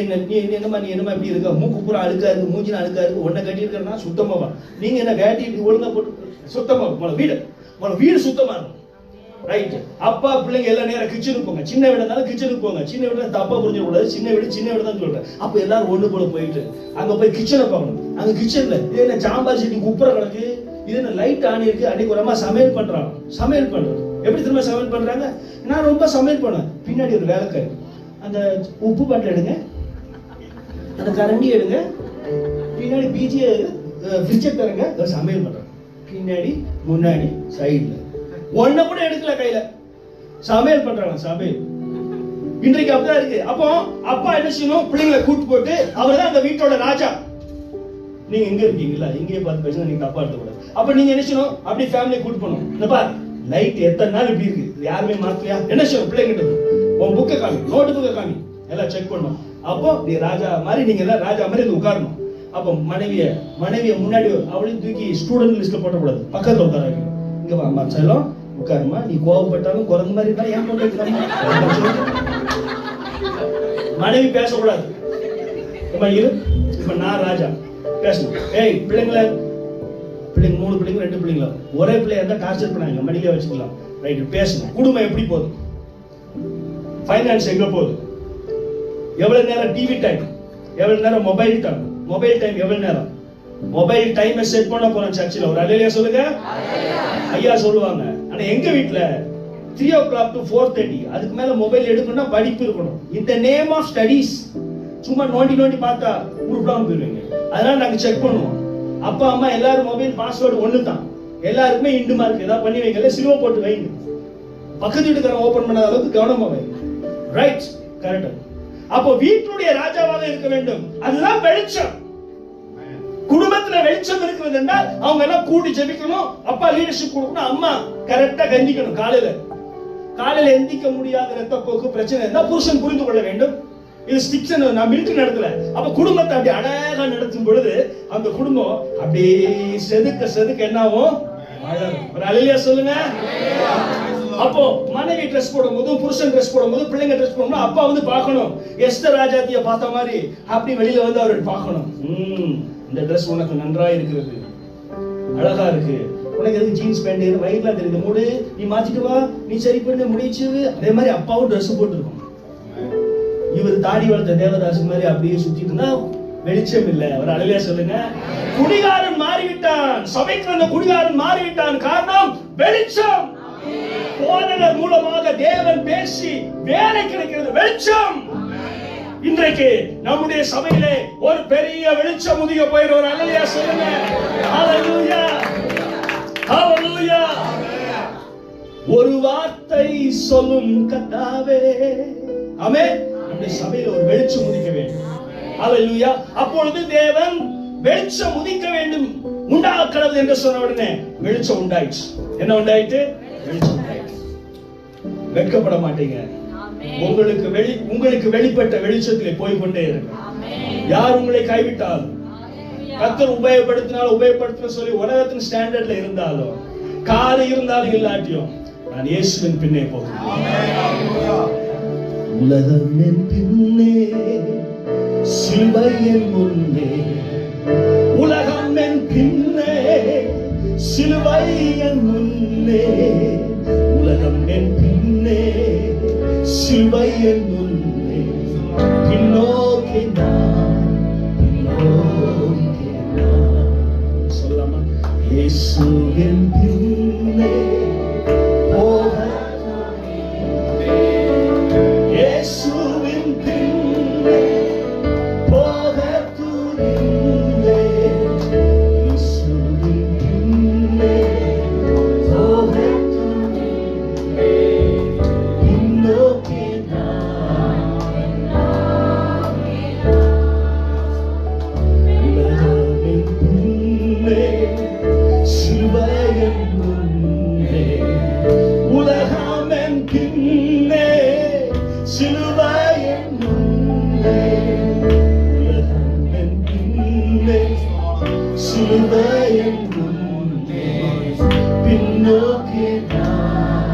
என்னமா இப்படி இருக்க? மூக்கு பூரா அழுக்கா இருக்கு, மூஞ்சின அழுக்கா இருக்கு. ஒன்ன கட்டி இருக்கிறனா சுத்தமாவா? நீங்க என்ன வேட்டி ஒழுங்கா போட்டு சுத்தமா வீடு சுத்தமா இருக்கும். ரைட். அப்பா பிள்ளைங்க எல்லாம் நேரம் கிச்சனுக்கு போங்க. சின்ன வீடுனால கிச்சனுக்கு போங்க. சின்ன வீடு தப்பா புரிஞ்சிட கூடாது. சின்ன வீடு தான் சொல்றேன். அப்ப எல்லாரும் ஒண்ணு போல போயிட்டு அங்க போய் கிச்சனை பார்க்கணும். அங்க கிச்சன்ல இது என்ன சாம்பார் சட்டி குப்புற கிடக்கு, இது என்ன லைட் ஆன் இருக்கு. அன்னைக்கு ஒரு அம்மா சமையல் பண்றாங்க. எப்படி திரும்ப சமையல் பண்றாங்க? நான் ரொம்ப சமையல் பண்ணேன். பின்னாடி ஒரு வேலைக்காரி, அந்த உப்பு பாட்டில் எடுங்க, அந்த கரண்டி எடுங்க, பின்னாடி பீச்சிய ஃப்ரிட்ஜை தரங்க, சமையல் பண்றாங்க. பின்னாடி முன்னாடி சைடுல ஒன்ன கூட எடுக்கல கையில சமையல் பண்றாங்க. சமையல் இன்றைக்கு அப்படிதான் இருக்கு. அப்போ அப்பா என்ன செய்யணும்? பிள்ளைங்களை கூட்டு போட்டு அவர் தான் அந்த வீட்டோட ராஜா. நீங்க எங்க இருக்கீங்களா? இங்கேயே பார்த்து பேசுங்க, நீங்க தப்பா எடுத்துக்கூடாது. அப்ப நீங்க என்ன செய்யணும்? அப்படி ஃபேமிலியை கூட்டு போகணும். இந்த பார் லைட் எத்தனை நாள் இப்படி இருக்கு, யாருமே மாத்தலையா? என்ன செய்யணும்? பிள்ளைங்கிட்ட உன் புக்கை காமி, நோட்டு புக்கை காமி, எல்லாம் செக் பண்ணணும். அப்போ நீ ராஜா மாதிரி, நீங்க எல்லாம் ராஜா மாதிரி உட்காரணும். அப்போ மனைவிய முன்னாடி அவளையும் தூக்கி ஸ்டூடெண்ட் லிஸ்ட்ல போட்டக்கூடாது, பக்கத்துல உட்கார வைக்கணும். இங்க வாமா செல்லம் உட்காருமா, நீ கோவப்பட்டாலும் குரங்கு மாதிரி இருந்தாலும் ஏன் போட்டு மனைவி பேசக்கூடாது. இப்ப நான் ராஜா பேசணும். ஏய் பிள்ளைங்க 3 பிள்ளைங்க 2 பிள்ளைங்களா, ஒரே பிள்ளையா இருந்தா டார்ச்சர் பண்ணாங்க, மடியில வச்சுக்கலாம். ரைட். பேசணும். குடும்பம் எப்படி போகுது, ஃபைனான்ஸ் எங்க போகுது, எவ்வளவு நேரம் டிவி டைம், எவ்வளவு நேரம் மொபைல் டைம், எவ்வளவு நேரம் மொபைல் டைமை செட் பண்ண போறோம் சர்ச்சில். ஒரு அல்லேலூயா சொல்லுங்க. ஐயா சொல்லுவாங்க. ஆனா எங்க வீட்டுல 3 o'clock to 4:30 அதுக்கு மேல மொபைல் எடுக்கணும்னா படிப்பு இருக்கணும். இந்த நேம் ஆஃப் ஸ்டடீஸ் சும்மா நோண்டி பார்த்தா உருப்படாம போயிருவீங்க. அதனால நாங்க செக் பண்ணுவோம். அப்பா அம்மா எல்லாரும் மொபைல் பாஸ்வேர்டு ஒண்ணு தான், எல்லாருக்குமே இண்டு மார்க் ஏதாவது பண்ணி வைக்கல, சிலுவை போட்டு வைங்க. பக்கத்து வீட்டுக்காரன் ஓபன் பண்ணாத அளவுக்கு கவனமா வைங்க. Right, correct. அப்போ வீட்டுடைய ராஜாவாக இருக்க வேண்டும். அதுதான் வெளிச்சம். குடும்பத்துல வெளிச்சம் இருக்கிறது என்றால் அவங்க எல்லாம் கூடி ஜெபிக்கணும், அப்பா லீடர்ஷிப் கொடுக்கணும், அம்மா கரெக்டா கண்டிக்கணும். காலையில எந்திக்க முடியாத ரத்தப்போக்கு பிரச்சனை இருந்தா புருஷன் புரிந்து கொள்ள வேண்டும். இது ஸ்டிக்ஸ் நான் மிலிட்டரி நடத்தல. அப்ப குடும்பத்தை அப்படி அழகா நடத்தும் பொழுது அந்த குடும்பம் அப்படியே செதுக்க என்ன ஆகும்? ஒரு அல்லேலூயா சொல்லுங்க. அப்போ மனைவி ட்ரெஸ் போடும்போது, புருஷன் ட்ரெஸ் போடும்போது, பிள்ளைங்க ட்ரெஸ் போடும்போது அப்பா வந்து பார்க்கணும். எஸ்தர் ராஜாத்திய பார்த்த மாதிரி அப்படி வெளியில வந்து அவரை பார்க்கணும். இந்த ட்ரெஸ் உனக்கு நன்றா இருக்கிறது, அழகா இருக்கு, உனக்கு எதுக்கு ஜீன்ஸ் பேண்ட் வயிறுலாம் தெரியுது, மூடு, நீ மாத்திட்டு வா, நீ சரி பண்ண முடிச்சு. அதே மாதிரி அப்பாவும் ட்ரெஸ் போட்டுருக்கோம். இவர் தாடி வளர்த்த தேவதாஸ் மாதிரி அப்படியே சுத்திட்டு இருந்தா வெளிச்சம் இல்ல. ஒரு அல்லேலூயா சொல்லுங்க. குடிகாரன் மாறிவிட்டான், சபைக்கு வந்த குடிகாரன் மாறிவிட்டான். காரணம் வெளிச்சம். போதகர் மூலமாக தேவன் பேசி வேலை கிடைக்கிறது, வெளிச்சம். இன்றைக்கு நம்முடைய சபையிலே ஒரு பெரிய வெளிச்சம் உதிக்க போயிரு. ஒரு அல்லேலூயா சொல்லுங்க. ஹalleluya, ஹalleluya. ஒரு வார்த்தை சொல்லும் கர்த்தாவே. ஆமென். நம்முடைய சபையில ஒரு வெளிச்சம் உதிக்க வேண்டும். ஹalleluya. அப்பொழுது தேவன் வெளிச்சம் உதிக்க வேண்டும், உண்டாகிறது என்று சொன்ன உடனே வெளிச்சம் உண்டாயிற்று. என்ன உண்டாயிற்று? வெளிச்சம் உண்டாயிற்று. வெட்கப்பட மாட்டீங்க. உங்களுக்கு வெளிப்பட்ட வெளிச்சத்திலே போய்கொண்டே இருங்க. யார் உங்களை கைவிட்டாலும், கர்த்தர் உபயோகப்படுத்தின சொல்லி உலகத்தின் ஸ்டாண்டர்ட்ல இருந்தாலும், காலை இருந்தாலும் இல்லாட்டியும், நான் இயேசுவின் பின்னே போகிறேன். உலகம் என் பின்னே, சிலுவை என் முன்னே. உலகம் என் பின்னே, சிலுவை என் முன்னே. உலகம் என் பின்னே, சிலுவை என் முன்னே. பின்னோக்கி நான், பின்னோக்கி நான். சொல்லாமா? இயேசுவின் பின்னே போக, இயேசுவின் பின்னே போக துணிந்தே. இயேசுவின் பின்னே போக துணிந்தே. பின்னோக்கி நான், உலகத்தின் பின்னே, சிலுவையின் முன்னே. உலகமென் பின்னே, சிலுவையின் முன்னே. உலகமென் பின்னே, சிலுவையின் முன்னே. பின்னோக்கி நான்.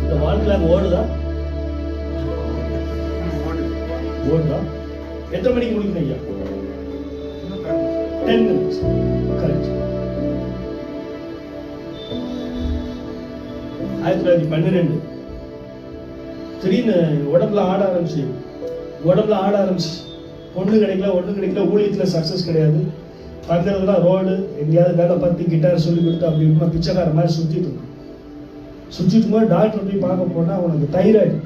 இந்த வாழ்க்கையில ஓடுதா? எத்தனை மணிக்கு முடிக்கணும் ஐயா? 10 minutes. கரெக்ட். 1912 திடீர்னு உடம்புல ஆட ஆரம்பிச்சு, ஒண்ணு கிடைக்கல, ஊழியத்துல சக்சஸ் கிடையாது. தங்குறதுலாம் ரோடு, எங்கேயாவது வேலை பார்த்து கிட்டார் சொல்லி கொடுத்து அப்படி இப்படிமா பிச்சைக்கார மாதிரி சுத்திட்டு போது டாக்டர் போய் பார்க்க போனா உனக்கு தைராய்டு.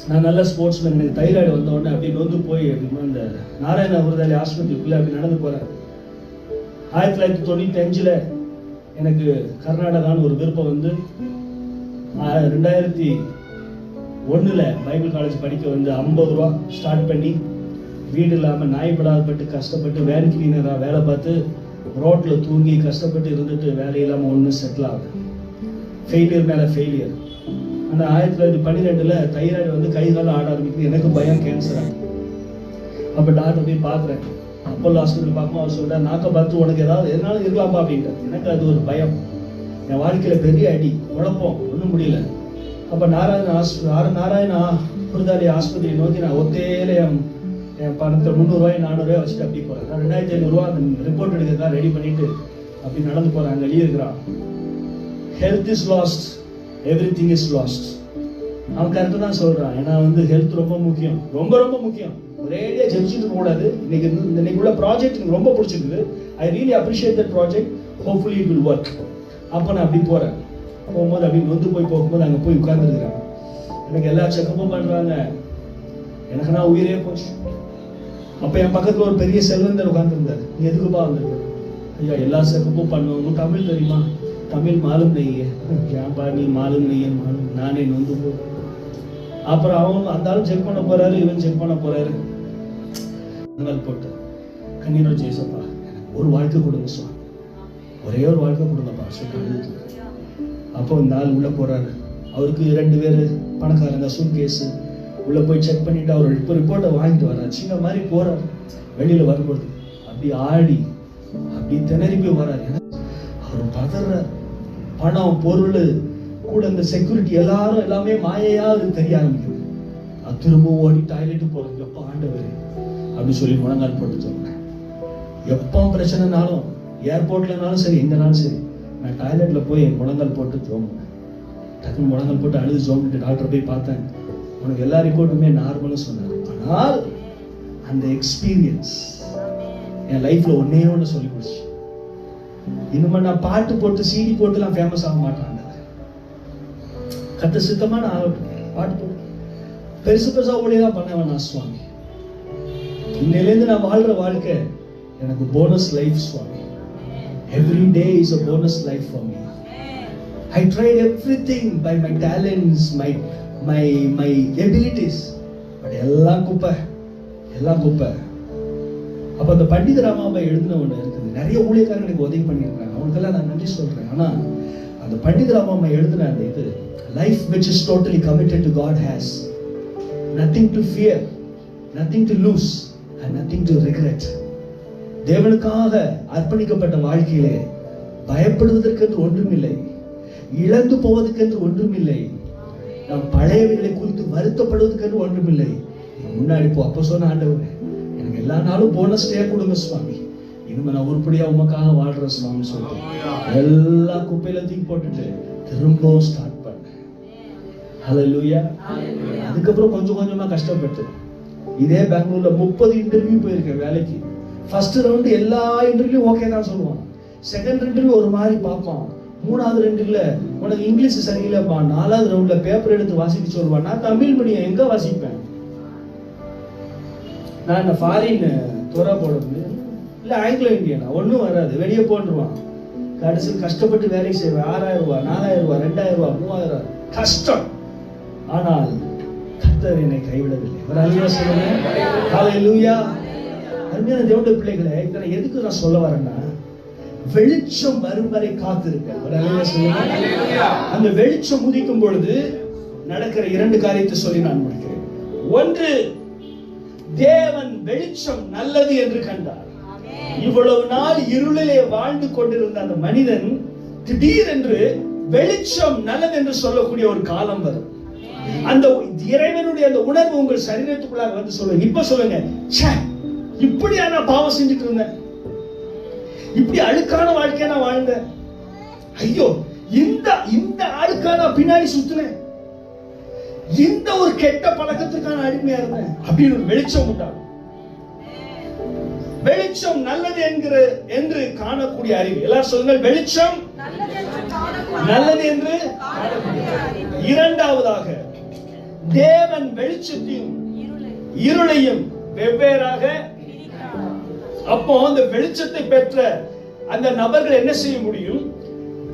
நான் நல்ல ஸ்போர்ட்ஸ்மேன், எனக்கு தைராய்டு வந்த உடனே அப்படி நொந்து போய் அப்படிமா இந்த நாராயண விருதாலி ஆஸ்பத்திரிக்குள்ள அப்படி நடந்து போறேன். 1995 எனக்கு கர்நாடகான்னு ஒரு விருப்பம் வந்து 2001 பைபிள் காலேஜ் படிக்க வந்து 50 ரூபா ஸ்டார்ட் பண்ணி, வீடு இல்லாமல் நாய்படாதப்பட்டு கஷ்டப்பட்டு வேன் கிளீனராக வேலை பார்த்து ரோட்ல தூங்கி கஷ்டப்பட்டு இருந்துட்டு வேலை இல்லாமல் ஒன்று செட்டில் ஆகுது. ஃபெயிலியர் மேலே ஃபெயிலியர். அந்த 1912 தைராய்டு வந்து கை காலம் ஆட ஆரம்பிக்குது. எனக்கு பயம், கேன்சர் ஆகுது. அப்போ டாக்டர் போய் பார்க்குறேன். அப்போல்லோ ஹாஸ்பிட்டல் பார்க்கும்போது அவர் சொல்கிறார், நாக்கை பார்த்து உனக்கு எதனாலும் இருக்கலாமா அப்படின்ட்டு. எனக்கு அது ஒரு பயம். என் வாழ்க்கையில் பெரிய அடி, குழப்பம், ஒன்றும் முடியல. அப்போ நாராயண விருதாலி ஆஸ்பத்திரியை நோக்கி நான் ஒத்தையில என் பணத்தை 300 ரூபாய் 400 ரூபாய் வச்சுட்டு அப்படி போகிறேன். நான் 2500 ரூபா அந்த ரிப்போர்ட் எடுக்கிறதா ரெடி பண்ணிட்டு அப்படி நடந்து போகிறேன். அங்கே எழுதியிருக்கிறான், health is lost, everything is lost. அவன் கரெக்டாக தான் சொல்கிறான். ஏன்னா வந்து ஹெல்த் ரொம்ப முக்கியம், ரொம்ப ரொம்ப முக்கியம். ஒரேடியாக ஜெயிச்சுட்டு கூடாது. இன்னைக்கு உள்ள ப்ராஜெக்ட் எனக்கு ரொம்ப பிடிச்சிருக்குது. I really appreciate that project. Hopefully it will work. அப்போ நான் அப்படி போகிறேன். போகும்போது அப்படி வந்து போகும்போது அங்கே போய் உட்கார்ந்துருக்கிறேன். எனக்கு எல்லா செக்கப்பும் பண்றாங்க, எனக்கு நான் உயிரே போச்சு. அப்ப என் பக்கத்துல ஒரு பெரிய செல்வந்தர் உட்கார்ந்து இருந்தாரு. நீ எதுக்குப்பா வந்திருக்க? ஐயா எல்லா செக்கப்பும் பண்ணுவோம். தமிழ் தெரியுமா? தமிழ் மாலும் நெய்யே. ஏன்பா நீ மாலும் நெய்யே மாலும், நானே நொந்து போ. அப்புறம் அவங்க அந்த ஆளும் செக் பண்ண போறாரு, இவன் செக் பண்ண போறாரு. போட்டு கண்ணீரோ ஜெயசப்பா ஒரு வாழ்க்கை கொடுங்க சுவாமி, ஒரே ஒரு வாழ்க்கை கொடுங்கப்பா சொல்லி. அப்போ இந்த ஆள் உள்ள போறாரு. அவருக்கு 2 பேர் பணக்காரங்க, சூட்கேஸ். உள்ள போய் செக் பண்ணிட்டு அவர் ரிப்போர்ட்டை வாங்கிட்டு வர்றாரு. சின்ன மாதிரி போறாரு. வெளியில வரும்போது அப்படி ஆடி அப்படி திணறி போய் வர்றாரு. அவர் பதற, பணம் பொருள் கூட இந்த செக்யூரிட்டி எல்லாரும் எல்லாமே மாயையா அவருக்கு தெரிய ஆரம்பிக்குது. திரும்ப ஓடி டாய்லெட்டு போறது. எப்ப ஆண்டவர் அப்படி சொல்லி முழங்கால் போட்டு சொன்னேன். எப்போ பிரச்சனைனாலும், ஏர்போர்ட்லனாலும் சரி, எங்கனாலும் சரி, நான் டாய்லெட்ல போய் முழங்கால் போட்டு ஜோம்பேன். டக்குன்னு முழங்கால் போட்டு அழுது ஜோம்பிட்டு டாக்டர் போய் பார்த்தேன். உனக்கு எல்லா ரிப்போர்ட்டுமே நார்மலா சொன்னாங்க. ஆனால் அந்த எக்ஸ்பீரியன்ஸ் என் லைஃப்ல ஒன்னே ஒன்று சொல்லி கொடுச்சு. இனிமே நான் பாட்டு போட்டு சிடி போட்டுலாம் ஃபேமஸ் ஆக மாட்டேன். கத்த சித்தமா நான் பாட்டு போட்டு பெருசு பெருசா ஓடிதான் பண்ண வேணாம் சுவாமி. இன்னையிலேருந்து நான் வாழ்ற வாழ்க்கை எனக்கு போனஸ் லைஃப் சுவாமி. Every day is a bonus life for me. I tried everything by my talents, my abilities, but எல்லாம் குப்பை. அப்ப அந்த பண்டித ராமாவை எழுதின ஒண்ணு இருக்குது. நிறைய ஊழியக்காரங்களுக்கு உதவி பண்ணியிருக்காங்க, அவங்களுக்கெல்லாம் நான் நன்றி சொல்றேன். ஆனா அந்த பண்டித ராமாவை எழுதின அந்த இது, life which is totally committed to God has nothing to fear, nothing to lose and nothing to regret. தேவனுக்காக அர்ப்பணிக்கப்பட்ட வாழ்க்கையிலே பயப்படுவதற்கென்று ஒன்றுமில்லை, இழந்து போவதற்கென்று ஒன்றுமில்லை, நாம் பழையவைகளை குறித்து வருத்தப்படுவதற்கென்று ஒன்றுமில்லை. முன்னாடி போ. அப்ப சொன்ன ஆண்டவரே எனக்கு எல்லா நாளும் போனஸ் டே கொடுங்க சுவாமி, இனிமே நான் உருப்படியா உமக்காக வாழ்ற சுவாமி சொல்லிட்டு எல்லா குப்பையில தூக்கி போட்டுட்டு திரும்பவும் ஸ்டார்ட் பண்ணேன். ஹல்லேலூயா. அதுக்கப்புறம் கொஞ்சம் கொஞ்சமா கஷ்டப்பட்டு இதே பெங்களூர்ல 30 இன்டர்வியூ போயிருக்கேன் வேலைக்கு. ஃபர்ஸ்ட் ரவுண்ட் எல்லா இன்டர்வியூ ஓகே தான் சொல்லுவான். செகண்ட் இன்டர்வியூ ஒரு மாதிரி பார்ப்பான். 3வது ரவுண்ட்ல உனக்கு இங்கிலீஷ் சரியில்லைப்பா. 4வது ரவுண்ட்ல பேப்பர் எடுத்து வாசிக்க சொல்லுவான். நான் தமிழ் மீடியம் எங்க வாசிப்பேன்? நான் இந்த ஃபாரின் துறை போடுறது இல்ல ஆங்கிலோ இந்தியனா ஒன்றும் வராது, வெளியே போட்டுருவான். கடைசியில் கஷ்டப்பட்டு வேலை செய்வேன். 6000 ரூபாய், 4000 ரூபாய், 2000 ரூபாய், 3000 கஷ்டம். ஆனால் கர்த்தர் என்னை கைவிடவில்லை. ஒரு அல்லேலூயா சொல்லுங்க. ஹல்லேலூயா. அருமையான தேவனுடைய பிள்ளைகளே, இதை எதுக்கு நான் சொல்ல வரேன்னா, வெளிச்சம் வரும் வரை காத்திருக்க. ஒரு அல்லேலூயா சொல்லுங்க. அந்த வெளிச்சம் உதிக்கும் பொழுது நடக்கிற 2 காரியத்தை சொல்லி நான் முடிக்கிறேன். ஒன்று, தேவன் வெளிச்சம் நல்லது என்று கண்டார். இவ்வளவு நாள் இருளிலே வாழ்ந்து கொண்டிருந்த அந்த மனிதன் திடீரென்று வெளிச்சம் நல்லது என்று சொல்லக்கூடிய ஒரு காலம் வரும். அந்த இறைவனுடைய அந்த உணர்வு உங்கள் சரீரத்துக்குள்ளாக வந்து சொல்லுங்க. இப்ப சொல்லுங்க, இப்படியா நான் பாவம் செஞ்சுட்டு இருந்தேன், இப்படி அழுக்கான வாழ்க்கைய நான் வாழ்ந்தேன், ஐயோ இந்த அழுக்கான பின்னாடி சுத்தினேன், இந்த ஒரு கெட்ட பழக்கத்துக்கான அடிமையா இருந்தேன் அப்படின்னு ஒரு வெளிச்சம் உண்டாகும். வெளிச்சம் நல்லது என்று காணக்கூடிய அறிவு. எல்லாரும் சொல்லுங்கள், வெளிச்சம் நல்லது என்று. இரண்டாவதாக, தேவன் வெளிச்சத்தையும் இருளையும் வெவ்வேறாக. அப்போ அந்த வெளிச்சத்தை பெற்ற அந்த நபர்கள் என்ன செய்ய முடியும்?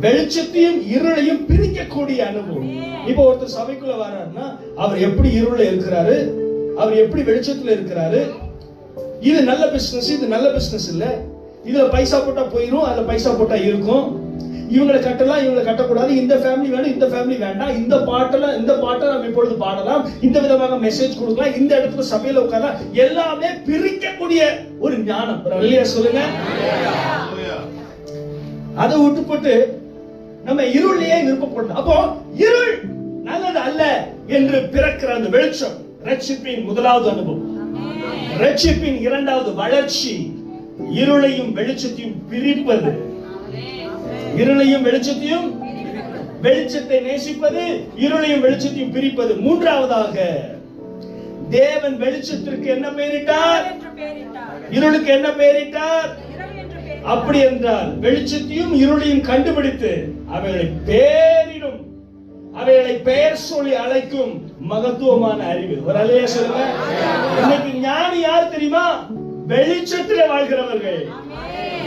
வெளிச்சத்தையும் இருளையும் பிரிக்கக்கூடிய அனுபவம். இப்போ ஒருத்தர் சபைக்குள்ள வராருன்னா அவர் எப்படி இருள இருக்கிறாரு, அவர் எப்படி வெளிச்சத்துல இருக்கிறாரு, இது நல்ல பிசினஸ், இது நல்ல பிசினஸ் இல்ல, இதுல பைசா போட்டா போயிரும், அதுல பைசா போட்டா இருக்கும், இவங்களை கட்டலாம், இவங்களை கட்டக்கூடாது, இந்த ஃபேமிலி வேணும், இந்த ஃபேமிலி வேண்டாம், இந்த பாட்டை நம்ம இப்பொழுது பாடலாம், இந்த விதமாக மெசேஜ் கொடுக்கலாம், இந்த இடத்துல சபையில உட்காரலாம், எல்லாமே பிரிக்கக்கூடிய ஒரு ஞானம். இல்லையா சொல்லுங்க. அதை விட்டு போட்டு நம்ம இருளையே விருப்பப்படணும். அப்போ இருள் நல்லது அல்ல என்று பிறக்கிற அந்த வெளிச்சம் ரட்சிப்பின் முதலாவது அனுபவம். ரட்சிப்பின் இரண்டாவது வளர்ச்சி இருளையும் வெளிச்சத்தையும் பிரிப்பது. இருளையும் வெளிச்சத்தையும், வெளிச்சத்தை நேசிப்பது, இருளையும் வெளிச்சத்தையும் பிரிப்பது. மூன்றாவதாக, தேவன் வெளிச்சத்திற்கு என்ன பெயரிட்டார்? இருளுக்கு என்ன பெயரிட்டார்? அப்படி என்றால் வெளிச்சத்தையும் இருளையும் கண்டுபிடித்து அவைகளை பேரிடும் அவைகளை பெயர் சொல்லி அழைக்கும் மகத்துவமான அறிவு. ஒரு அல்லேலூயா சொல்லுங்க. இன்னைக்கு ஞானி யார் தெரியுமா? வெளிச்சத்திலே வாழ்கிறவர்கள்.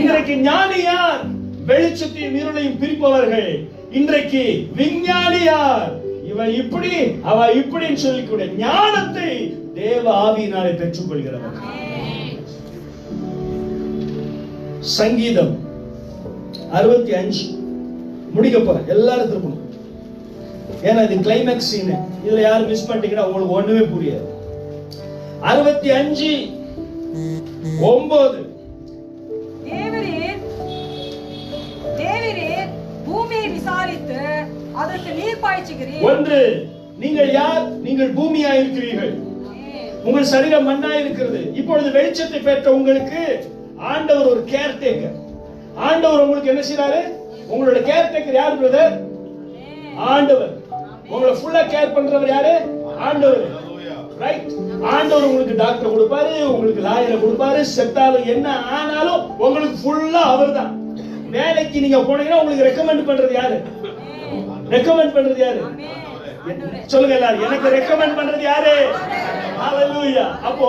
இன்றைக்கு ஞானி யார்? வெளிச்சத்தையும் இருளையும் பிரிப்பவர்கள். இன்றைக்கு விஞ்ஞானி யார்? இவன் இப்படி அவ இப்படின்னு சொல்லிக்கூடிய ஞானத்தை தேவ ஆவியினாலே பெற்றுக் கொள்கிறவர்கள். சங்கீதம் 65 முடிக்க போறேன். எல்லாரும் திருப்பணும். ஏன்னா இது கிளைமேக்ஸ் சீன். இதுல யாரும் மிஸ் பண்ணிட்டீங்கன்னா உங்களுக்கு ஒண்ணுமே புரியாது. 65:9 தேவரீர் பூமியை விசாரித்து அதற்கு நீர் பாய்ச்சுகிறீர். ஒன்று, நீங்கள் யார்? நீங்கள் பூமியா இருக்கிறீர்கள். உங்கள் சரீரம் மண்ணா இருக்கிறது. இப்பொழுது வெளிச்சத்தை பெற்ற உங்களுக்கு ஆண்டவர் ஒரு கேர்டேக்கர். ஆண்டவர் உங்களுக்கு என்ன செய்றாரு? உங்களோட கேர்டேக்கர் யார் பிரதர்? ஆண்டவர். உங்களை ஃபுல்லா கேர் பண்றவர் யாரு? ஆண்டவர். ரைட்? ஆண்டவர் உங்களுக்கு டாக்டர் கொடுப்பாரு, உங்களுக்கு லாயரை கொடுப்பாரு, செத்தாலும் என்ன ஆனாலும் உங்களுக்கு ஃபுல்லா அவர்தான். வேலைக்கு நீங்க போனீங்கன்னா உங்களுக்கு ரெக்கமெண்ட் பண்றது யாரு? ரெக்கமெண்ட் பண்றது யாரு? சொல்லுங்க எல்லாரும். எனக்கு ரெக்கமெண்ட் பண்றது யாரு? ஹalleluya. அப்போ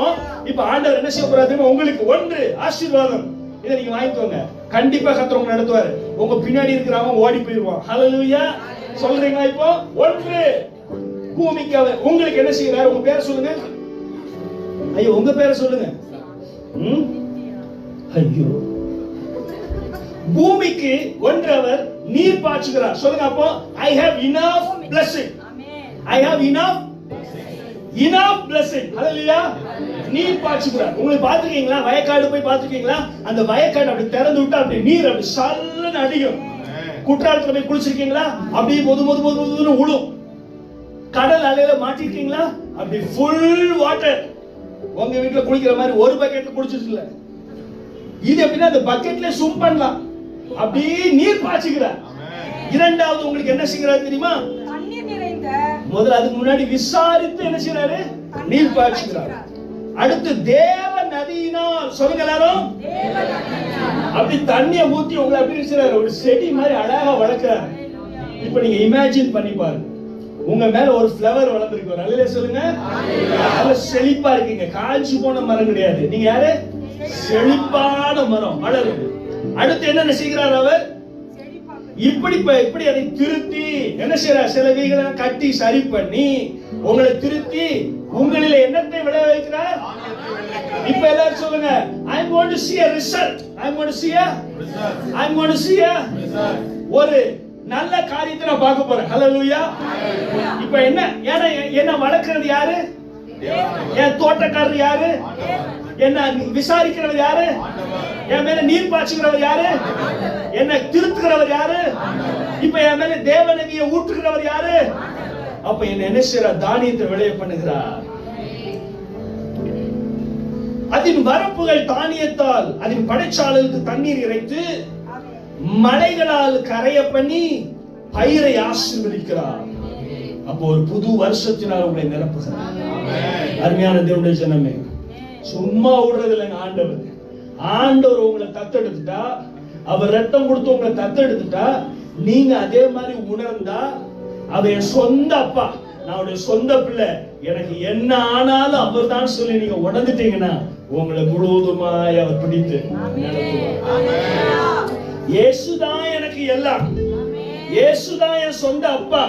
இப்ப ஆண்டவர் என்ன செய்ய போறாரு? உங்களுக்கு ஒன்று ஆசீர்வாதம். இதை நீங்க வாங்கிக்கோங்க. கண்டிப்பா கர்த்தர் உங்களை நடத்துவாரு. உங்க பின்னாடி இருக்கிறவங்க ஓடி போயிடுவான். ஹalleluya. சொல்றீங்களா? இப்போ ஒன்று பூமிக்கு உங்களுக்கு என்ன செய்யறாரு? உங்க பேரை சொல்லுங்க. ஐயோ உங்க பேரை சொல்லுங்க. ஐயோ பூமிக்கு ஒன்று அவர் நீர் பாய்ச்சுகிறார். சொல்லுங்க அப்போ I have enough blessing. I have enough blessing. ஹalleluya. நீர் பாய்ச்சுகிறார். உங்களுக்கு பாத்துக்கீங்களா? வயக்காடு போய் பாத்துக்கீங்களா? அந்த வயக்காடு அப்படி திறந்து விட்டா அப்படி நீர் அப்படி சல்லன்னு அடிக்கும். குற்றாலத்துல போய் குளிச்சிருக்கீங்களா? அப்படியே பொது உழும். கடல் அலையில மாட்டிருக்கீங்களா? அப்படி ஃபுல் வாட்டர். உங்க வீட்டுல குளிக்கிற மாதிரி ஒரு பக்கெட்ல குளிச்சிருக்கல. இது எப்படின்னா அந்த பக்கெட்ல ஸ்விம் பண்ணலாம். அப்படியே நீர் பாய்ச்சுகிறார். இரண்டாவது உங்களுக்கு என்ன செய்யறாரு தெரியுமா? தண்ணீர் நிறைந்த முதல்ல அதுக்கு முன்னாடி விசாரித்து என்ன செய்யறாரு? நீர் பாய்ச்சுகிறார். அடுத்து தேவ நதியினால். சொல்லுங்க எல்லாரும். அப்படி தண்ணியை ஊத்தி உங்களை அப்படி செய்யறாரு. ஒரு செடி மாதிரி அழகா வளர்க்கிறார். இப்ப நீங்க இமேஜின் பண்ணி பாருங்க. உங்க மேல ஒரு ஃப்ளவர் வளர்ந்துருக்கு. ஒரு அல்லேலூயா சொல்லுங்க. நல்ல செழிப்பா இருக்கீங்க. காஞ்சி போன மரம் கிடையாது. நீங்க யாரு? செழிப்பான மரம் வளருது. அடுத்து என்ன செய்கிறார் அவர்? இப்படி அதை திருத்தி என்ன செய்யறார்? சிலவைகளை கட்டி சரி பண்ணி உங்களை திருத்தி உங்களில என்னத்தை விளைய வைக்கிறார்? இப்ப எல்லாரும் சொல்லுங்க. I'm going to see a result. I'm going to see a ஒரு நல்ல காரியத்தை நான் பார்க்க போறேன். ஹalleluya. இப்ப என்ன வளர்க்கிறது யாரு? என் தோட்டக்காரர் யாரு? என்ன விசாரிக்கிறவர் யாரு? என் மேல நீர் பாய்ச்சுகிறவர் யாரு? என்ன திருத்துகிறவர் யாரு? இப்ப என் மேல தேவநதியை ஊற்றுகிறவர் யாரு? அப்ப என்ன செய்யறார்? தானியத்தை விளைய பண்ணுகிறார். அதன் வரப்புகள் தானியத்தால் அதன் படைச்சாலுக்கு தண்ணீர் இறைத்து மலைகளால் கரைய பண்ணி பயிரை ஆசீர்வதிக்கிறார். அப்போ ஒரு புது வருஷத்தினால் உங்களை நிரப்புகிறார். அருமையான தேவனுடைய ஜனமே, சும்மா விடுறது இல்லைங்க ஆண்டவர். ஆண்டவர் உங்களை தத்தெடுத்துட்டா, அவர் ரத்தம் கொடுத்து உங்களை தத்தெடுத்துட்டா, நீங்க அதே மாதிரி உணர்ந்தா, அவர் என் சொந்த அப்பா, நான் அவருடைய சொந்த பிள்ளை, எனக்கு என்ன ஆனாலும் அவர் தான் சொல்லி நீங்க உணர்ந்துட்டீங்கன்னா உங்களை முழுவதுமாய் அவர் பிடித்து நடத்துவார். இயேசுதான் எனக்கு எல்லாம். இயேசுதான் என் சொந்த அப்பா.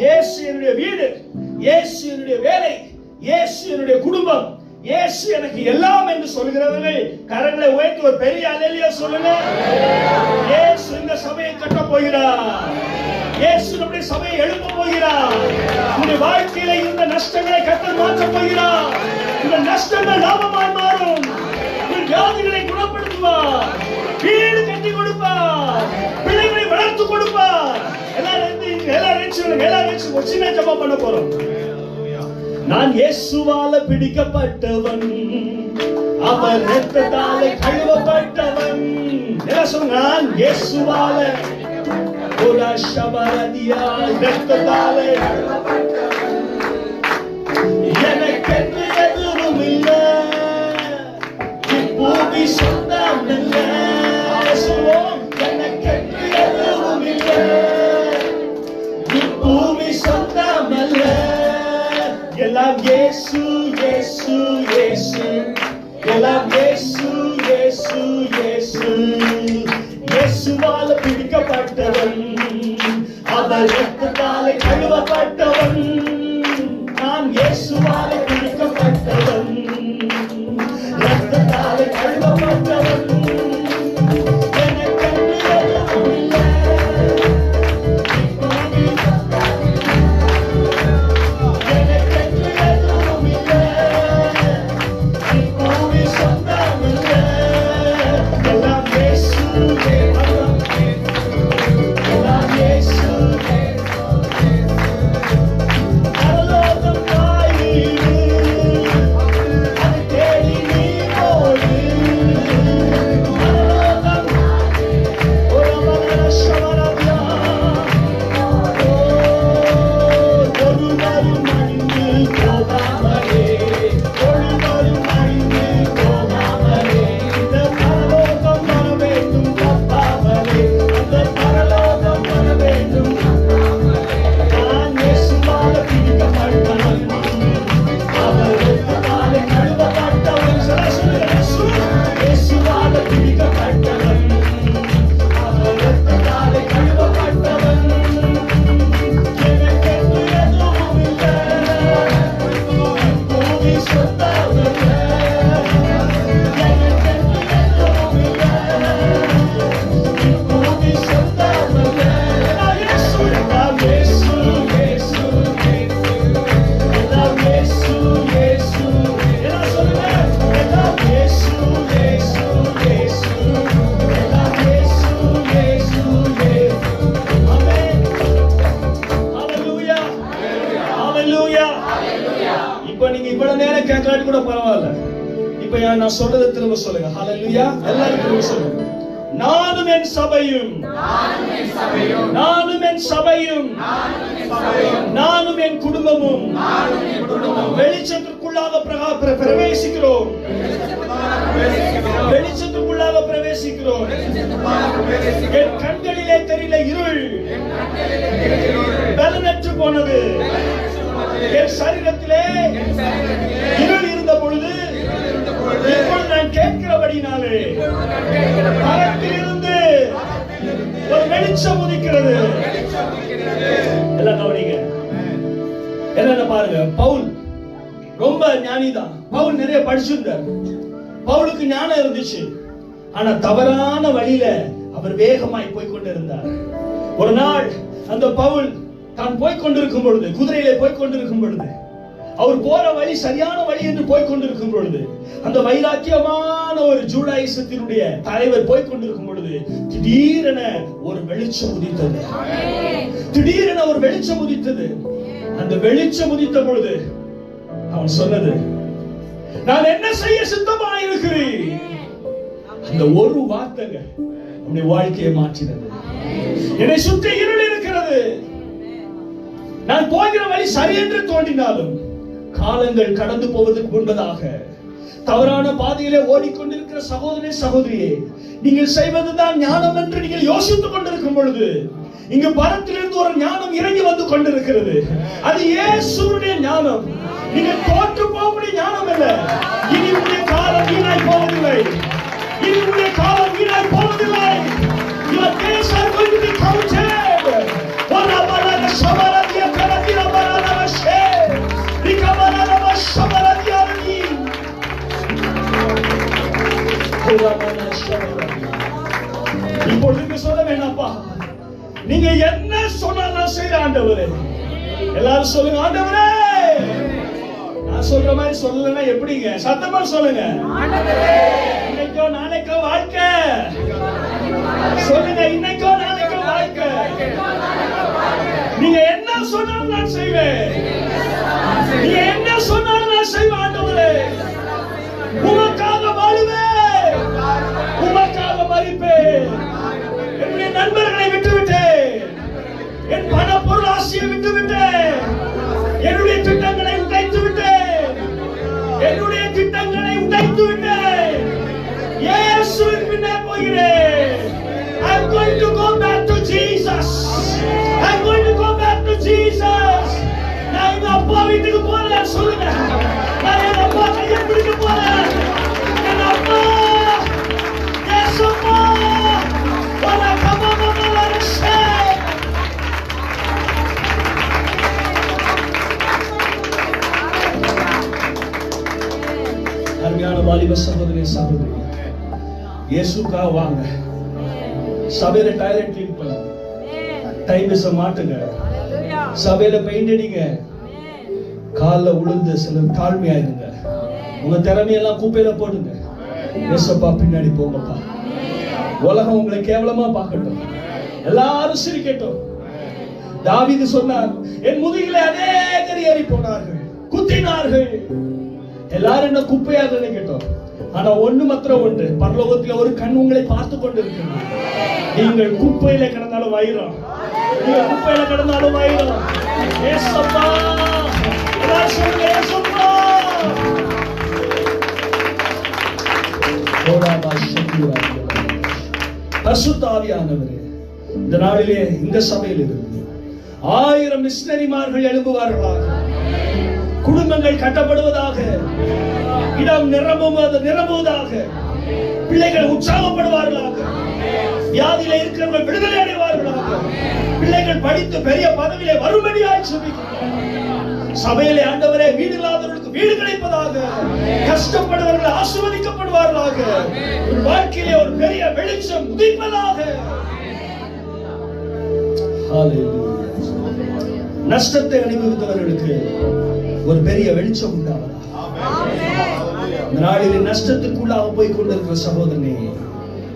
இயேசு என்னுடைய வீடு, இயேசு என்னுடைய வேலை, இயேசு என்னுடைய குடும்பம், இயேசு எனக்கு எல்லாம் என்று சொல்கிறவர்கள் கரங்களை உயர்த்தி ஒரு பெரிய அல்லேலூயா சொல்லுங்க. இயேசு இந்த சபையை கட்ட போகிறார். இயேசு நம்முடைய சபையை எழுப்ப போகிறார். உங்களுடைய வாழ்க்கையில இருந்த நஷ்டங்களை கர்த்தர் மாற்ற போகிறார். இந்த நஷ்டங்கள் லாபமாய் மாறும். உங்கள் வியாதிகளை குணப்படுத்துவார். வீடு கட்டி கொடுப்பார். பிள்ளைகளை வளர்த்து கொடுப்பார். எல்லாரும் ஒரு சின்ன ஜெபம் பண்ண போறோம். நான் இயேசுவால பிடிக்கப்பட்டவன், அவர் இரத்தத்தாலே கழுவப்பட்டவன். எல்லாம் சொல்லுங்க. நான் இயேசுவால ஒரு ஷபரதியா இரத்தத்தாலே கழுவப்பட்டவன். எனக்கென்று எதுவும் இல்லை, இப்பூமி சொந்தம் இல்லை. சொல்லுவோம். எனக்கென்று எதுவும் இல்லை, இப்பூமி இயேசு இயேசு இயேசு எல்லாம் இயேசு இயேசு இயேசு இயேசுவால பிடிக்கப்பட்டவன் அவர் ரத்தத்தாலே கழுவப்பட்டவன் நான் இயேசுவால பிடிக்கப்பட்டவன் ரத்தத்தாலே கழுவப்பட்டவன் இப்ப நீங்க இவ்வளவு நேரம் கேட்கலாட்டி கூட பரவாயில்ல. இப்ப நான் சொல்றதை திரும்ப சொல்லுங்க. ஹல்லேலூயா. எல்லாரும் திரும்ப சொல்லுங்க. நானும் என் சபையும் நானும் என் சபையும் நானும் என் குடும்பமும் வெளிச்சத்திற்குள்ளாக பிரவேசிக்கிறோம். வெளிச்சத்திற்குள்ளாக பிரவேசிக்கிறோம். என் கண்களிலே தெரியல இருள் பலனற்று போனது. என் சரீரத்திலே இருள் இருந்த பொழுது இப்பொழுது நான் கேட்கிறபடினாலே மரத்திலிருந்து ஒரு வெளிச்சம் உதிக்கிறது. எல்லாம் கவனிங்க. என்ன பாருங்க, பவுல் ரொம்ப ஞானிதான். பவுல் நிறைய படிச்சிருந்தார். பவுலுக்கு ஞானம் இருந்துச்சு. ஆனா தவறான வழியில அவர் வேகமாய் போய்கொண்டிருந்தார். ஒரு நாள் அந்த பவுல் தான் போய்கொண்டிருக்கும் பொழுது, குதிரையிலே போய்கொண்டிருக்கும் பொழுது, அவர் போற வழி சரியான வழி என்று போய்கொண்டிருக்கும் பொழுது, அந்த வைராக்கியமான ஒரு ஜூடாயிசத்தினுடைய தலைவர் போய்கொண்டிருக்கும் பொழுது திடீரென ஒரு வெளிச்சம் உதித்தது. திடீரென ஒரு வெளிச்சம் உதித்தது. அந்த வெளிச்சம் உதித்த பொழுது அவன் சொன்னது, நான் என்ன செய்ய சித்தமாக இருக்கிறேன். அந்த ஒரு வார்த்தைங்க அவனுடைய வாழ்க்கையை மாற்றினது. என்னை சுற்றி இருள் இருக்கிறது. நான் போகிற வழி சரி என்று தோன்றினாலும் காலங்கள் கடந்து போவதற்கு முன்பதாக தவறான பாதையிலே ஓடிக்கொண்டிருக்கிற சகோதரனே சகோதரியே, நீங்கள் செய்வதுதான் ஞானம் என்று நீங்கள் யோசித்துக் கொண்டிருக்கும் பொழுது இங்கு பரத்திலிருந்து ஒரு ஞானம் இறங்கி வந்து கொண்டிருக்கிறது. அது இயேசுவுடைய ஞானம். நீங்கள் தோற்று போகக்கூடிய ஞானம் அல்ல. இனி உடைய காலம் வீணாய் போவதில்லை. இனி உடைய காலம் வீணாய் போவதில்லை. Your days are going to be counted. இப்பொழுது சொல்ல வேண்டாப்பா, நீங்க என்ன சொன்னாலும் செய்யற ஆண்டவரே. எல்லாரும் சொல்லுங்க, ஆண்டவரே. நான் சொல்ற மாதிரி சொல்லலன்னா எப்படிங்க? சத்தமா சொல்லுங்க. இன்னைக்கோ நாளைக்கோ வாழ்க்கை. சொல்லுங்க, இன்னைக்கோ நாளைக்கோ வாழ்க்கை. நீங்க என்ன சொன்னாலும் நான் செய்வேன். நீங்க என்ன சொன்னாலும் நான் செய்வேன் ஆண்டவரே. உமக்காக வாழுவேன், உமக்காக மரிப்பேன். என்னுடைய நண்பர்களை விட்டுவிட்டேன், என் பண பொருள் ஆசையை விட்டுவிட்டேன், என்னுடைய திட்டங்களை உடைத்து விட்டேன், என்னுடைய திட்டங்களை உடைத்து விட்டேன். இயேசுவின் பின்னே போகிறேன். I'm going to go back to Jesus. I'm going to go back to Jesus. நான் எங்க அப்பா வீட்டுக்கு போறேன் சொல்லுங்க. இயேசுக்காக வாங்க. சபையில டாய்லெட் கிளீன் பண்ணுங்க, டைபிஸ மாட்டுங்க, சபையில பெயிண்ட் அடிங்க, கால்ல உளுந்து சில தாழ்மையா இருங்க, உங்க திறமையெல்லாம் குப்பையில போடுங்க. ஏசப்பா பின்னாடி போங்கப்பா. உலகம் உங்களை கேவலமா பார்க்கட்டும், எல்லாரும் சிரிக்கட்டும். தாவீது சொன்னார், என் முதுகிலே அநேகர் ஏறி போனார்கள், குத்தினார்கள், எல்லாரும் என்ன குப்பையாக நினைக்கட்டும். ஆனா ஒண்ணு மாத்திரம் ஒன்று, பரலோகத்தில் ஒரு கண் உங்களை பார்த்து கொண்டிருக்கிறது. நீங்கள் குப்பையில கிடந்தாலும் வைரம், நீங்கள் குப்பையில கிடந்தாலும் வைரம். ஏசப்பா, எல்லாரும் சொல்லுங்க, ஏசப்பா. பரிசுத்த ஆவியானவரே, இந்த நாளிலே இந்த சபையில் இருந்து 1000 மிஷனரிமார்கள் எழும்புவார்களாக, குடும்பங்கள் கட்டப்படுவதாக, இடம் நிரம்புவதாக, பிள்ளைகள் உற்சாகப்படுவார்களாக, வியாதியில இருக்கிறவர்கள் விடுதலை அடைவார்களாக, பிள்ளைகள் படித்து பெரிய பதவியிலே வரும்படியாய் ஜெபிக்கிறோம். சபையிலே ஆண்டவரே, வீடு இல்லாதவர்களுக்கு வீடு கிடைப்பதாக, கஷ்டப்படுவர்கள் ஆசீர்வதிக்கப்படுவார்களாக, ஒரு வாழ்க்கையிலே ஒரு பெரிய வெளிச்சம் உதிப்பதாக. நஷ்டத்தை அனுபவித்தவர்களுக்கு ஒரு பெரிய வெளிச்சம் உண்டாவதாக. இந்த நாளிலே நஷ்டத்திற்குள்ளாக போய் கொண்டிருக்கிற சகோதரனே,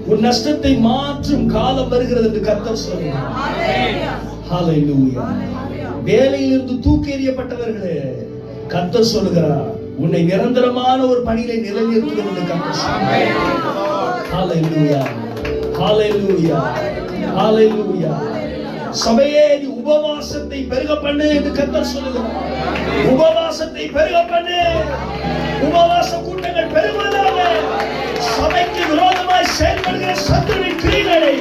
உன் நஷ்டத்தை மாற்றும் காலம் வருகிறது என்று கர்த்தர் சொல்கிறார். ஹல்லேலூயா. வேலையிலிருந்து தூக்கி எறியப்பட்டவர்களே, கர்த்தர் சொல்கிறார், உன்னை நிரந்தரமான ஒரு பணியிலே நிலைநிறுத்துவது என்று கர்த்தர் சொல்கிறார். ஹல்லேலூயா, ஹல்லேலூயா, ஹல்லேலூயா. சபையே, நீ உபவாசத்தை பெருக பண்ணு என்று கர்த்தர் சொல்கிறார். உபவாசத்தை பெருக பண்ணு. உபவாச கூட்டங்கள் பெருகுவதாக. சபைக்கு விரோதமாய் செயல்படுகிற சத்துருவின் கிரியைகளை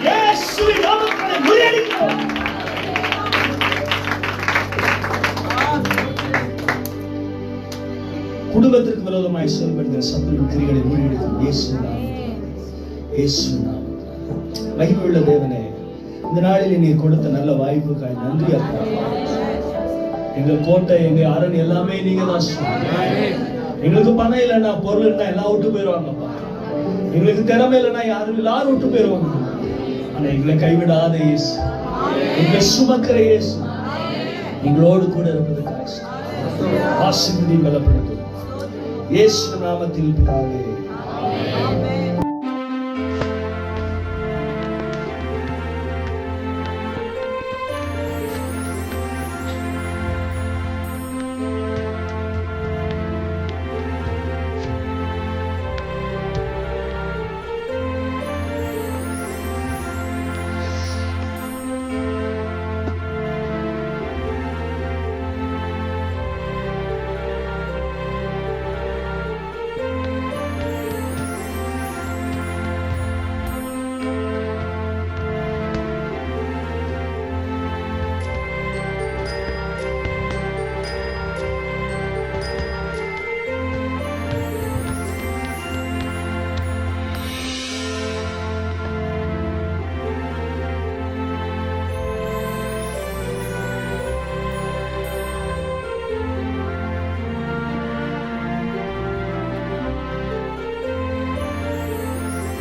இயேசுவின் நாமத்திலே முறியடிக்கிறோம். குடும்பத்திற்கு விரோதமாய் செயல்படுகிற சத்துருவின் கிரியைகளை முறியடிக்கிறோம். இயேசுவின் நாமத்திலே, இயேசுவின் நாமத்திலே. மகிமையுள்ள தேவனே, இந்த நாளில் நீ கொடுத்த நல்ல வாய்ப்புக்காய் நன்றி அப்பா. எங்க கோட்டை, எங்க அரண் எல்லாமே நீங்க தான். எங்களுக்கு பணம் இல்லைன்னா, பொருள் இல்லைன்னா எல்லாம் விட்டு போயிடுவாங்கப்பா. எங்களுக்கு திறமை இல்லைன்னா எல்லாரும் விட்டு போயிடுவாங்க. ஆனா எங்களை கைவிடாத இயேசு, எங்களை சுமக்கிற இயேசு, எங்களோடு கூட இருப்பதற்காக ஆசீர்வதி பலப்படுத்தும். இயேசு நாமத்தில் பிதாவே.